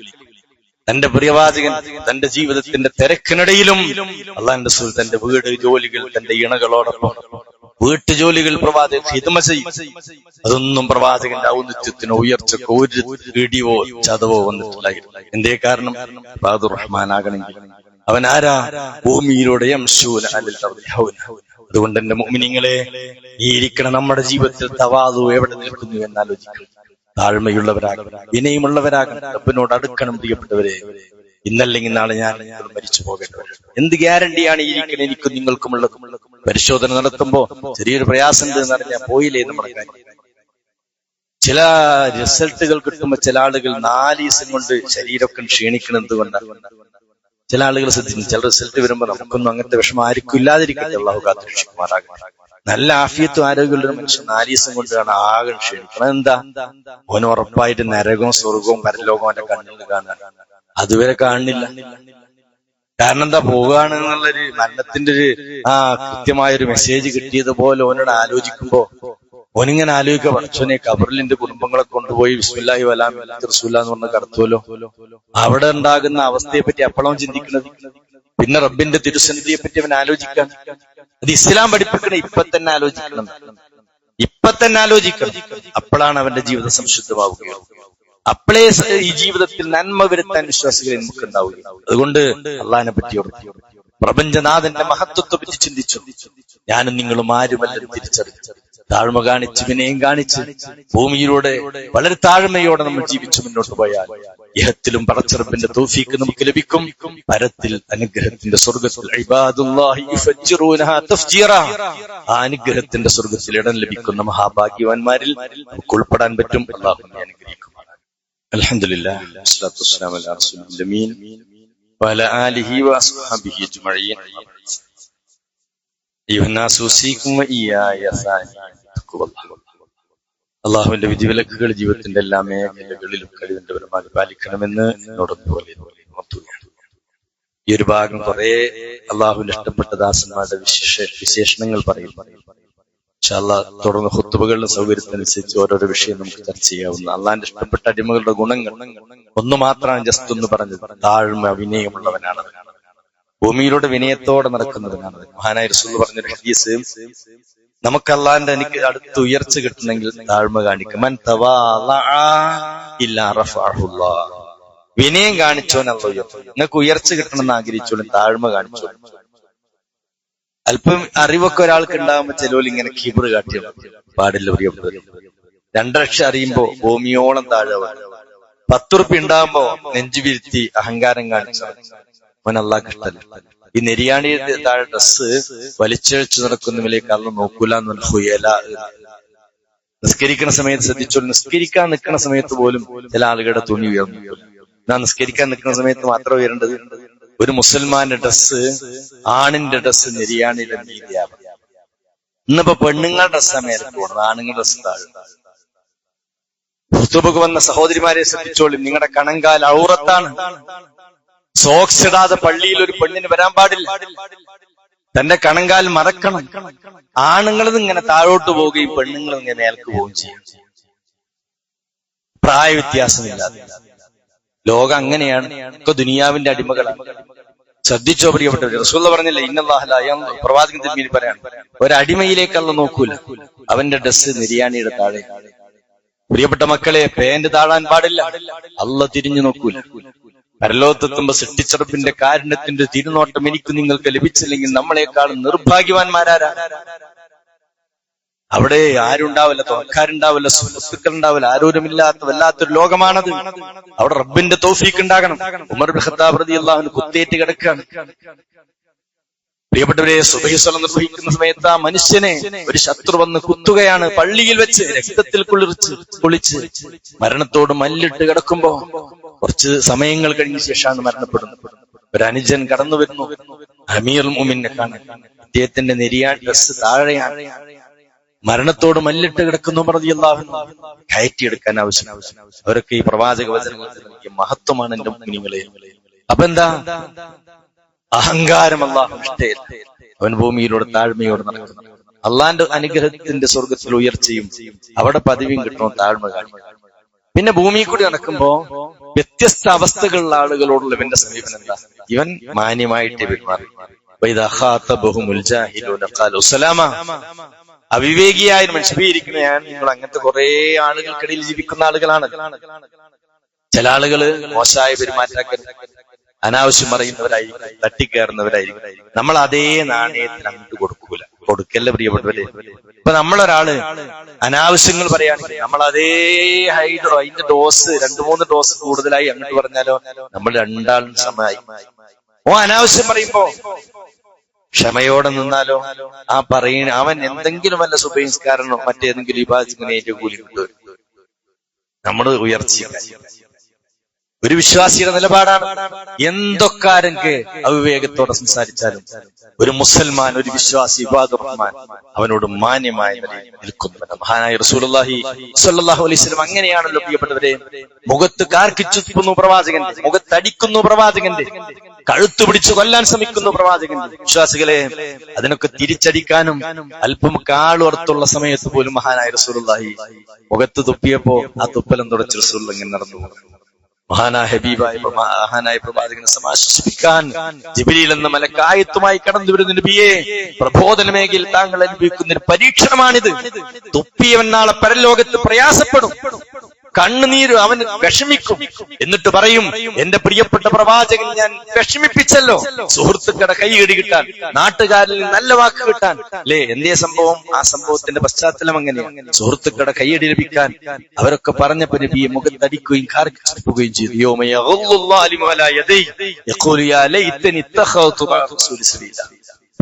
തന്റെ പ്രിയവാചകൻ തന്റെ ജീവിതത്തിന്റെ തിരക്കിനിടയിലും അള്ളാഹുവിന്റെ റസൂൽ തന്റെ വീട് ജോലികൾ, തന്റെ ഇണകളോടൊപ്പം വീട്ടുജോലികൾ പ്രവാചകൻ ഖിദ്മ ചെയ്യും. അതൊന്നും പ്രവാചകന്റെ ഔന്നത്യത്തിനോ ഉയർച്ചക്കോ ഒരു ഇടിയോ ചതവോ വന്നിട്ടില്ലായിരുന്നു. എന്തേ കാരണം? ഇബാദുർ റഹ്മാനാകണമെങ്കിൽ അവൻ ആരാ? ഭൂമിയിലൂടെ യംശൂന അലൽ അർദി ഹൗന. അതുകൊണ്ട് എന്റെ മുഅ്മിനീങ്ങളെ, ഈ ഇരിക്കണ നമ്മുടെ ജീവിതത്തിൽ തവാദു എവിടെ നിൽക്കുന്നു എന്നാലോചിക്കണം. താഴ്മയുള്ളവരാകണം, വിനയമുള്ളവരാകണം, റബ്ബിനോട് അടുക്കണം. പ്രിയപ്പെട്ടവരെ, ഇന്നല്ലെങ്കിൽ നാളെ ഞാൻ മരിച്ചു പോകേണ്ടവരാണ്. എന്ത് ഗ്യാരണ്ടിയാണ് ഇരിക്കണം എനിക്കും നിങ്ങൾക്കുമുള്ളത്? പരിശോധന നടത്തുമ്പോ ചെറിയൊരു പ്രയാസം ഉണ്ട് എന്ന് പറഞ്ഞാൽ പോയില്ലേ നമ്മുടെ കാര്യം. ചില റിസൾട്ടുകൾ കിട്ടുമ്പോ ചില ആളുകൾ 4 ദിവസം കൊണ്ട് ശരീരമൊക്കെ ക്ഷീണിക്കണം. എന്തുകൊണ്ടാണ്? ചില ആളുകൾ ശ്രദ്ധിക്കുന്നു, ചില റിസൾട്ട് വരുമ്പോ നമുക്കൊന്നും അങ്ങനത്തെ വിഷമം ആർക്കും ഇല്ലാതിരിക്കട്ടെ, അള്ളാഹു കാത്തുരക്ഷിക്കുമാറാകട്ടെ. നല്ല ആഫിയത്തും ആരോഗ്യമുള്ള ഒരു മനുഷ്യൻ 4 ദിവസം കൊണ്ടാണ് ആകെ ക്ഷീണിക്കണം. എന്താ? ഓന് ഉറപ്പായിട്ട് നരകവും സ്വർഗവും പരലോകവും അവന്റെ കണ്ണിൽ കാണാൻ. അതുവരെ കാണുന്നില്ല. കാരണം എന്താ? പോവുകയാണ് എന്നുള്ളൊരു മരണത്തിന്റെ ഒരു കൃത്യമായൊരു മെസ്സേജ് കിട്ടിയതുപോലെ ഓനോട് ആലോചിക്കുമ്പോ ഓനിങ്ങനെ ആലോചിക്കുക, പഠിച്ചോനെ ഖബറിൽ എന്റെ കുടുംബങ്ങളെ കൊണ്ടുപോയി ബിസ്മില്ലാഹി വലാ മില്ലത്തി റസൂലുള്ളാഹി എന്ന് പറഞ്ഞ് കടത്തുമല്ലോ. അവിടെ ഉണ്ടാകുന്ന അവസ്ഥയെ പറ്റി അപ്പോഴും ചിന്തിക്കുന്നത്. പിന്നെ റബ്ബിന്റെ തിരുസന്നിധിയെ പറ്റി അവൻ ആലോചിക്കാൻ. അത് ഇസ്ലാം പഠിപ്പിക്കണം. ഇപ്പൊ തന്നെ ആലോചിക്കണം. അപ്പോഴാണ് അവന്റെ ജീവിതം സംശുദ്ധമാവുകയുള്ളൂ. അപ്പോഴേ ഈ ജീവിതത്തിൽ നന്മ വരുത്താൻ വിശ്വാസികളെ നമുക്ക് ഉണ്ടാവുകയും. അതുകൊണ്ട് അള്ളാഹിനെ പറ്റി ഓർത്തു, പ്രപഞ്ചനാഥന്റെ മഹത്വത്തെ പറ്റി ചിന്തിച്ചു. ഞാനും നിങ്ങളും ആരുമല്ലെന്ന് തിരിച്ചറിഞ്ഞു, താഴ്മ കാണിച്ച് വിനയം കാണിച്ച് ഭൂമിയിലൂടെ വളരെ താഴ്മയോടെ നമ്മൾ ജീവിച്ചു മുന്നോട്ട് പോയാൽ ഇഹത്തിലും പടച്ചറബിന്റെ തൗഫീക്ക് നമുക്ക് ലഭിക്കും. പരത്തിൽ അനുഗ്രഹത്തിന്റെ സ്വർഗത്തിൽ ആ അനുഗ്രഹത്തിന്റെ സ്വർഗത്തിൽ ഇടം ലഭിക്കുന്ന മഹാഭാഗ്യവാന്മാരിൽ നമുക്ക് ഉൾപ്പെടാൻ പറ്റും. അല്ലാഹു നമ്മെ അനുഗ്രഹിക്കും. അൽഹംദുലില്ലാഹ് വസ്സലാത്തു വസ്സലാമു അലാ റസൂലിൽ അമീൻ വഅലാ ആലിഹി വഅസ്ഹാബിഹി അജ്മഈൻ. അള്ളാഹുവിന്റെ വിധിവിലക്കുകൾ ജീവിതത്തിന്റെ എല്ലാ മേഖലകളിലും കഴിവിന്റെ പരമാവധി പാലിക്കണമെന്ന് എന്നോടൊന്നുപോലെ. ഈ ഒരു ഭാഗം കുറെ അള്ളാഹുവിന്റെ ഇഷ്ടപ്പെട്ട ദാസന്മാരുടെ വിശേഷണങ്ങൾ പറയും. ഇൻഷാ അല്ലാഹ് തുടർന്ന് ഖുത്ബകളിലും സൗകര്യത്തിനനുസരിച്ച് ഓരോരോ വിഷയം നമുക്ക് ചർച്ച ചെയ്യാവുന്ന. അള്ളാഹിന്റെ ഇഷ്ടപ്പെട്ട അടിമകളുടെ ഗുണങ്ങൾ ഒന്നു മാത്രമാണ് ജസ്റ്റ് ഒന്ന് പറഞ്ഞത്. താഴ്മ, വിനയമുള്ളവനാണ്. ഭൂമിയിലൂടെ വിനയത്തോടെ നടക്കുന്നവനാണ്. മഹാനായ റസൂൽ പറഞ്ഞൊരു ഹദീസ്, നമുക്ക് അള്ളാന്റെ എനിക്ക് അടുത്ത് ഉയർച്ച കിട്ടണമെങ്കിൽ താഴ്മ കാണിക്കും. മൻ തവാളഅ ഇല്ലാ റഫഅഹുല്ലാഹ്. വിനയം കാണിച്ചോൻ അല്ലാഹു ഉയർത്തും. നിങ്ങൾക്ക് ഉയർച്ച കിട്ടണമെന്ന് ആഗ്രഹിച്ചോളും താഴ്മ കാണിച്ചോളും. അല്പം അറിവൊക്കെ ഒരാൾക്ക് ഉണ്ടാകുമ്പോ ചെലോൽ ഇങ്ങനെ കിബർ കാട്ടിയ പാടില്ല. പ്രിയപ്പെട്ടവർ, 2 ലക്ഷം അറിയുമ്പോ ഭൂമിയോളം താഴെ 10 ഉറുപ്പിക ഉണ്ടാകുമ്പോ നെഞ്ചു വീഴ്ത്തി അഹങ്കാരം കാണിച്ചു അവൻ അള്ളാഹ് ഇഷ്ടല്ല. ഈ നെരിയാണി താഴെ ഡ്രസ് വലിച്ചഴിച്ചു നടക്കുന്നതിലേക്ക് അള്ള നോക്കൂല എന്ന് ഹുയല. നിസ്കരിക്കുന്ന സമയത്ത് ശ്രദ്ധിച്ചോളൂ, നിസ്കരിക്കാൻ നിൽക്കുന്ന സമയത്ത് പോലും ചില ആളുകളുടെ തുണി ഉയർന്നു. ഞാൻ നിസ്കരിക്കാൻ നിൽക്കുന്ന സമയത്ത് മാത്രം ഉയരേണ്ടത്. ഒരു മുസൽമാന്റെ ഡ്രസ്സ്, ആണിന്റെ ഡ്രസ്സ് നെരിയാണിയുടെ മീതിയാവും. ഇന്നിപ്പോ പെണ്ണുങ്ങളുടെ ഡ്രസ്സാ മേലെ പോകണം, ആണുങ്ങളുടെ ഡ്രസ്സ് താഴെ. ഖുതുബക്ക് വന്ന സഹോദരിമാരെ ശ്രദ്ധിച്ചോളൂ, നിങ്ങളുടെ കണങ്കാൽ ഔറത്താണ്. സോക്സ് ഇടാതെ പള്ളിയിൽ ഒരു പെണ്ണിന് വരാൻ പാടില്ല. തന്റെ കണങ്കാൽ മറക്കണം. ആണുങ്ങളത് ഇങ്ങനെ താഴോട്ട് പോവുകയും പെണ്ണുങ്ങൾ ഇങ്ങനെ മേൽക്ക് പോവുകയും ചെയ്യും, പ്രായ വ്യത്യാസമില്ലാതെ. ലോകം അങ്ങനെയാണ്. ഒക്കെ ദുനിയാവിന്റെ അടിമകളാണ്. ശ്രദ്ധിച്ചോ പ്രിയപ്പെട്ടവർ. റസൂൽ പറഞ്ഞില്ല, ഇന്നല്ലാഹ ലാ യൻദുർ. പ്രവാചകൻ തിരുമേനി പറയാണ്, ഒരടിമയിലേക്ക് അല്ലാഹു നോക്കൂല, അവന്റെ ഡ്രസ്സ് നിര്യാണിയുടെ താഴെ. പ്രിയപ്പെട്ട മക്കളെ, പേന്റ് താഴാൻ പാടില്ല. അല്ലാഹു തിരിഞ്ഞു നോക്കൂല. പരലോകത്തെത്തുമ്പോ സൃഷ്ടിച്ചറപ്പിന്റെ കാരുണ്യത്തിന്റെ തിരുനോട്ടം എനിക്ക് നിങ്ങൾക്ക് ലഭിച്ചില്ലെങ്കിൽ നമ്മളെക്കാളും നിർഭാഗ്യവാന്മാരാരാ? അവിടെ ആരുണ്ടാവില്ല, തുറക്കാരുണ്ടാവില്ല, സുഹൃത്തുക്കൾ ഉണ്ടാവില്ല, ആരോരുമില്ലാത്ത വല്ലാത്തൊരു ലോകമാണത്. അവിടെ റബ്ബിന്റെ തൗഫീഖ് ഉണ്ടാകണം. ഉമർ ഇബ്നു ഖത്താബ് റളിയല്ലാഹു അൻഹു കുത്തേറ്റ് കിടക്കുകയാണ്. പ്രിയപ്പെട്ടവരെ, സുബഹി സ്വലാത്ത് നിർവഹിക്കുന്ന സമയത്ത് ആ മനുഷ്യനെ ഒരു ശത്രു വന്ന് കുത്തുകയാണ്. പള്ളിയിൽ വെച്ച് രക്തത്തിൽ കുളിച്ച് മരണത്തോട് മല്ലിട്ട് കിടക്കുമ്പോ കുറച്ച് സമയങ്ങൾ കഴിഞ്ഞ ശേഷമാണ് മരണപ്പെടുന്നത്. ഒരു അനുജൻ കടന്നു വരുന്നു, അമീറുൽ മുഅ്മിനെ കാണാൻ. അദ്ദേഹത്തിന്റെ നെരിയാൻ ഡ്രസ് താഴെയാണ്, മരണത്തോട് മല്ലിട്ട് കിടക്കുന്നു. റളിയല്ലാഹു അൻഹു കയറ്റിയെടുക്കാൻ ആവശ്യം. അവരൊക്കെ ഈ പ്രവാചക വചനങ്ങൾക്ക് മഹത്വമാണ് എന്റെ മുഅ്മിനീങ്ങളെ. അപ്പൊ എന്താ? അഹങ്കാരം അല്ലാഹു ഇഷ്ടമല്ല. അവൻ ഭൂമിയിലൂടെ താഴ്മയോടെ നടക്കുന്നു. അള്ളാന്റെ അനുഗ്രഹത്തിന്റെ സ്വർഗത്തിൽ ഉയർച്ചയും അവിടെ പദവിയും കിട്ടണം, താഴ്മ കാണിക്കും. പിന്നെ ഭൂമിയിൽ കൂടി നടക്കുമ്പോ വ്യത്യസ്ത അവസ്ഥകളുള്ള ആളുകളോടുള്ള ഇവന്റെ സമീപനം എന്താ? ഇവൻ മാന്യമായിട്ട് പെരുമാറി. അവിവേകിയായ മനുഷ്യരിക്കുന്ന നിങ്ങൾ അങ്ങനത്തെ കുറെ ആളുകൾക്കിടയിൽ ജീവിക്കുന്ന ആളുകളാണ്. ചില ആളുകള് മോശമായ പെരുമാറ്റക്കാർ, അനാവശ്യം പറയുന്നവരായിരിക്കും, തട്ടിക്കയറുന്നവരായിരിക്കും. നമ്മൾ അതേ നാണയത്തിന് അങ്ങോട്ട് കൊടുക്കല്ല പ്രിയപ്പെട്ടവരെ. ഇപ്പൊ നമ്മളൊരാള് അനാവശ്യങ്ങൾ പറയുകയാണെങ്കിൽ നമ്മൾ അതേ അതിന്റെ ഡോസ് 2-3 ഡോസ് കൂടുതലായി അങ്ങോട്ട് പറഞ്ഞാലോ നമ്മൾ രണ്ടാളും സമമായി. അനാവശ്യം പറയുമ്പോ ക്ഷമയോടെ നിന്നാലോ അവൻ എന്തെങ്കിലും വല്ല സുബഹിസ്കാരനോ മറ്റേതെങ്കിലും വിഭാഗത്തിന് ഏറ്റവും കൂലി കിട്ടും. നമ്മുടെ ഉയർച്ചയ്ക്കായി. ഒരു വിശ്വാസിയുടെ നിലപാടാണ്. എന്തൊക്കെ ആരെങ്കിൽ അവിവേകത്തോടെ സംസാരിച്ചാലും ഒരു മുസൽമാൻ, ഒരു വിശ്വാസി, ഇബാദുർ റഹ്മാൻ അവനോട് മാന്യമായ നിലയിൽ നിൽക്കുന്നുണ്ട്. മഹാനായ റസൂലുള്ളാഹി സ്വല്ലല്ലാഹു അലൈഹി വസല്ലം അങ്ങനെയാണല്ലോ പ്രിയപ്പെട്ടവരെ. മുഖത്ത് കാർക്കിച്ചുന്നു പ്രവാചകന്റെ, മുഖത്തടിക്കുന്നു പ്രവാചകന്റെ, കഴുത്തു പിടിച്ചു കൊല്ലാൻ ശ്രമിക്കുന്നു പ്രവാചകന്റെ. വിശ്വാസികളെ, അതിനൊക്കെ തിരിച്ചടിക്കാനും അല്പം കാളുറത്തുള്ള സമയത്ത് പോലും മഹാനായ റസൂലുള്ളാഹി മുഖത്ത് തുപ്പിയപ്പോ ആ തുപ്പലം തുടച്ച് റസൂൽ ഇങ്ങനെ നടന്നു. മഹാനായ പ്രവാചകനെ സമാശ്വസിപ്പിക്കാൻ ജിബ്രീൽ എന്ന മലക്കായത്തുമായി കടന്നു വരുന്ന നബിയെ, പ്രബോധന മേഖലയിൽ താങ്കൾ അനുഭവിക്കുന്ന ഒരു പരീക്ഷണമാണിത്. തുപ്പിയവൻ നാളെ പരലോകത്ത് പ്രയാസപ്പെടും, കണ്ണുനീര് അവൻ വിഷമിക്കും. എന്നിട്ട് പറയും, എന്റെ പ്രിയപ്പെട്ട പ്രവാചകൻ ഞാൻ വിഷമിപ്പിച്ചല്ലോ. സുഹൃത്തുക്കളുടെ കൈയടി കിട്ടാൻ, നാട്ടുകാരിൽ നല്ല വാക്ക് കിട്ടാൻ അല്ലേ? എന്തേ സംഭവം? ആ സംഭവത്തിന്റെ പശ്ചാത്തലം അങ്ങനെയാണ്. സുഹൃത്തുക്കളുടെ കൈയടി ലഭിക്കാൻ അവരൊക്കെ പറഞ്ഞപ്പോ നബിയെ മുഖത്തടിക്കുകയും കാർക്കിച്ചുകയും ചെയ്തു.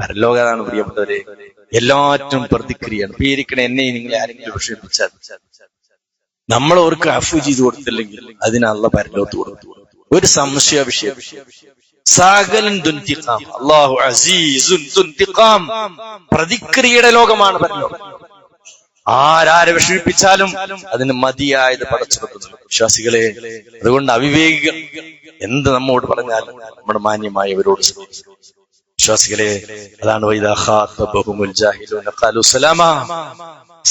പരലോകമാണ് പ്രിയപ്പെട്ടവരെ. എല്ലാറ്റും പ്രതിക്രിയയാണ്. പേരിക്കണ എന്നെ നിങ്ങളെ ആരെങ്കിലും വിഷമിപ്പിച്ചാൽ നമ്മൾ അവർക്ക് അഫു ചെയ്ത് കൊടുത്തില്ലെങ്കിൽ അതിന് അള്ളാഹ് പരലോകത്ത് കൊടുത്തു. ഒരു സംശയ വിഷയം. സകലൻ ദുൻതിഖാം, അല്ലാഹു അസീസുൻ ദുൻതിഖാം. പ്രതിക്രിയയുടെ ലോകമാണ് പരലോകം. ആരാരെ വിഷമിപ്പിച്ചാലും അതിന് മതിയായത് പടച്ചെടുക്കുന്നു. വിശ്വാസികളെ, അതുകൊണ്ട് അവിവേകികൾ എന്ത് നമ്മോട് പറഞ്ഞാലും നമ്മുടെ മാന്യമായവരോട് വിശ്വാസികളെ, അതാണ് വൈദാ ഖാതബഹുമുൽ ജാഹിലൂന ഖാലു സലാമാ.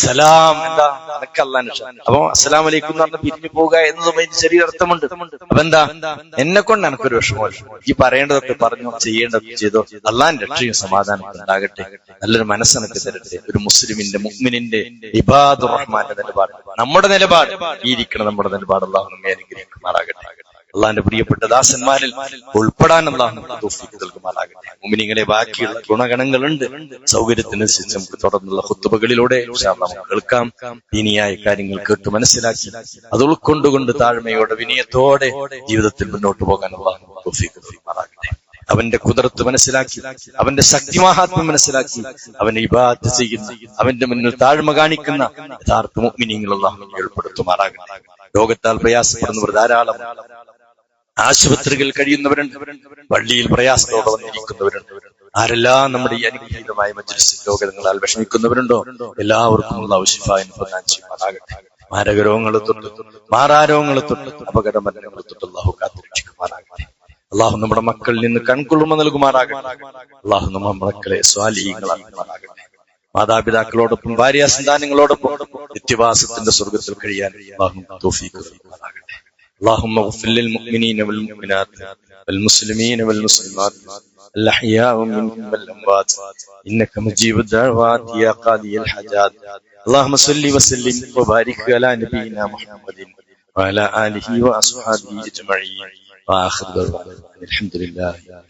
സലാം എന്താ? അപ്പൊ അസ്സലാമു അലൈക്കും എന്ന് പറഞ്ഞ് പിരിഞ്ഞു പോകുക എന്നതും അതിന് ചെറിയ അർത്ഥമുണ്ട്. അപ്പൊ എന്താ? എന്നെ കൊണ്ട് എനിക്കൊരു വിഷമമല്ല, ഈ പറയേണ്ടതൊക്കെ പറഞ്ഞു, ചെയ്യേണ്ടതൊക്കെ ചെയ്തോ. അള്ളാന്റെ രക്ഷയും സമാധാനം ഉണ്ടാകട്ടെ, നല്ലൊരു മനസ്സെനക്ക് തരട്ടെ. ഒരു മുസ്ലിമിന്റെ, മുഅ്മിനിന്റെ, ഇബാദുർ റഹ്മാന്റെ നിലപാട്, നമ്മുടെ നിലപാട്, ഈ ഇരിക്കണം നമ്മുടെ നിലപാട് അള്ളാഹു നമ്മെ അനുഗ്രഹിക്കുമാറാകട്ടെ. അള്ളാന്റെ പ്രിയപ്പെട്ട ദാസന്മാരിൽ ഉൾപ്പെടാൻ അള്ളാഹു നമുക്ക് തൗഫീഖ് നൽകുമാറാകട്ടെ. മുഅ്മിനീങ്ങളെ, ബാക്കിയുള്ള ഗുണഗണങ്ങളുണ്ട്. സൗകര്യത്തിനനുസരിച്ച് നമുക്ക് തുടർന്നുള്ള ഖുത്ബകളിലൂടെ നമുക്ക് കേൾക്കാം. ദീനിയായ കാര്യങ്ങൾ കേട്ട് മനസ്സിലാക്കി അത് ഉൾക്കൊണ്ടുകൊണ്ട് താഴ്മയോടെ വിനയത്തോടെ ജീവിതത്തിൽ മുന്നോട്ട് പോകാൻ അള്ളാഹു തൗഫീഖ് നൽകുമാറാകട്ടെ. അവന്റെ ഖുദ്റത്ത് മനസ്സിലാക്കി, അവന്റെ ശക്തിമാഹാത്മ്യം മനസ്സിലാക്കി, അവനെ ഇബാദത്ത് ചെയ്യുന്ന, അവന്റെ മുന്നിൽ താഴ്മ കാണിക്കുന്ന യഥാർത്ഥ മുഅ്മിനീങ്ങൾ അള്ളാഹു ഉൾപ്പെടുത്തുമാറാകട്ടെ. രോഗത്താൽ പ്രയാസപ്പെടുന്നവർ ധാരാളം, ആശുപത്രികൾ കഴിയുന്നവരുണ്ട്, പള്ളിയിൽ പ്രയാസത്തോടെ വന്നിരിക്കുന്നവരുണ്ട്. ആരെല്ലാം നമ്മുടെ ഈ അനുഗ്രഹീതമായ മജ്‌ലിസിൽ രോഗങ്ങളാൽ വിഷമിക്കുന്നവരുണ്ടോ എല്ലാവർക്കും അല്ലാഹു ശിഫാഇൻ പ്രദാനം ചെയ്യുമാറാകട്ടെ. മാരകരോഗങ്ങളെ തൊട്ട്, മാറാരോഗങ്ങളെ തൊട്ട്, അപകടമരണങ്ങളെ തൊട്ട് അല്ലാഹു കാത്തുരക്ഷിക്കുമാറാകട്ടെ. അല്ലാഹു നമ്മുടെ മക്കളിൽ നിന്ന് കൺകുളിർമ നൽകുമാറാകട്ടെ. അല്ലാഹു നമ്മുടെ മക്കളെ സ്വാലിഹീങ്ങളാക്കുമാറാകട്ടെ. മാതാപിതാക്കളോടൊപ്പം ഭാര്യാസന്താനങ്ങളോടൊപ്പം നിത്യവാസത്തിന്റെ സ്വർഗത്തിൽ കഴിയാൻ അല്ലാഹു തൗഫീഖ് നൽകുമാറാകട്ടെ. اللهم اغفر للمؤمنين والمؤمنات والمسلمين والمسلمات الأحياء منهم والأموات إنك مجيب الدعوات يا قاضي الحاجات. اللهم صل وسلم وبارك على نبينا محمد وعلى آله وأصحابه أجمعين. وآخر دعوانا الحمد لله.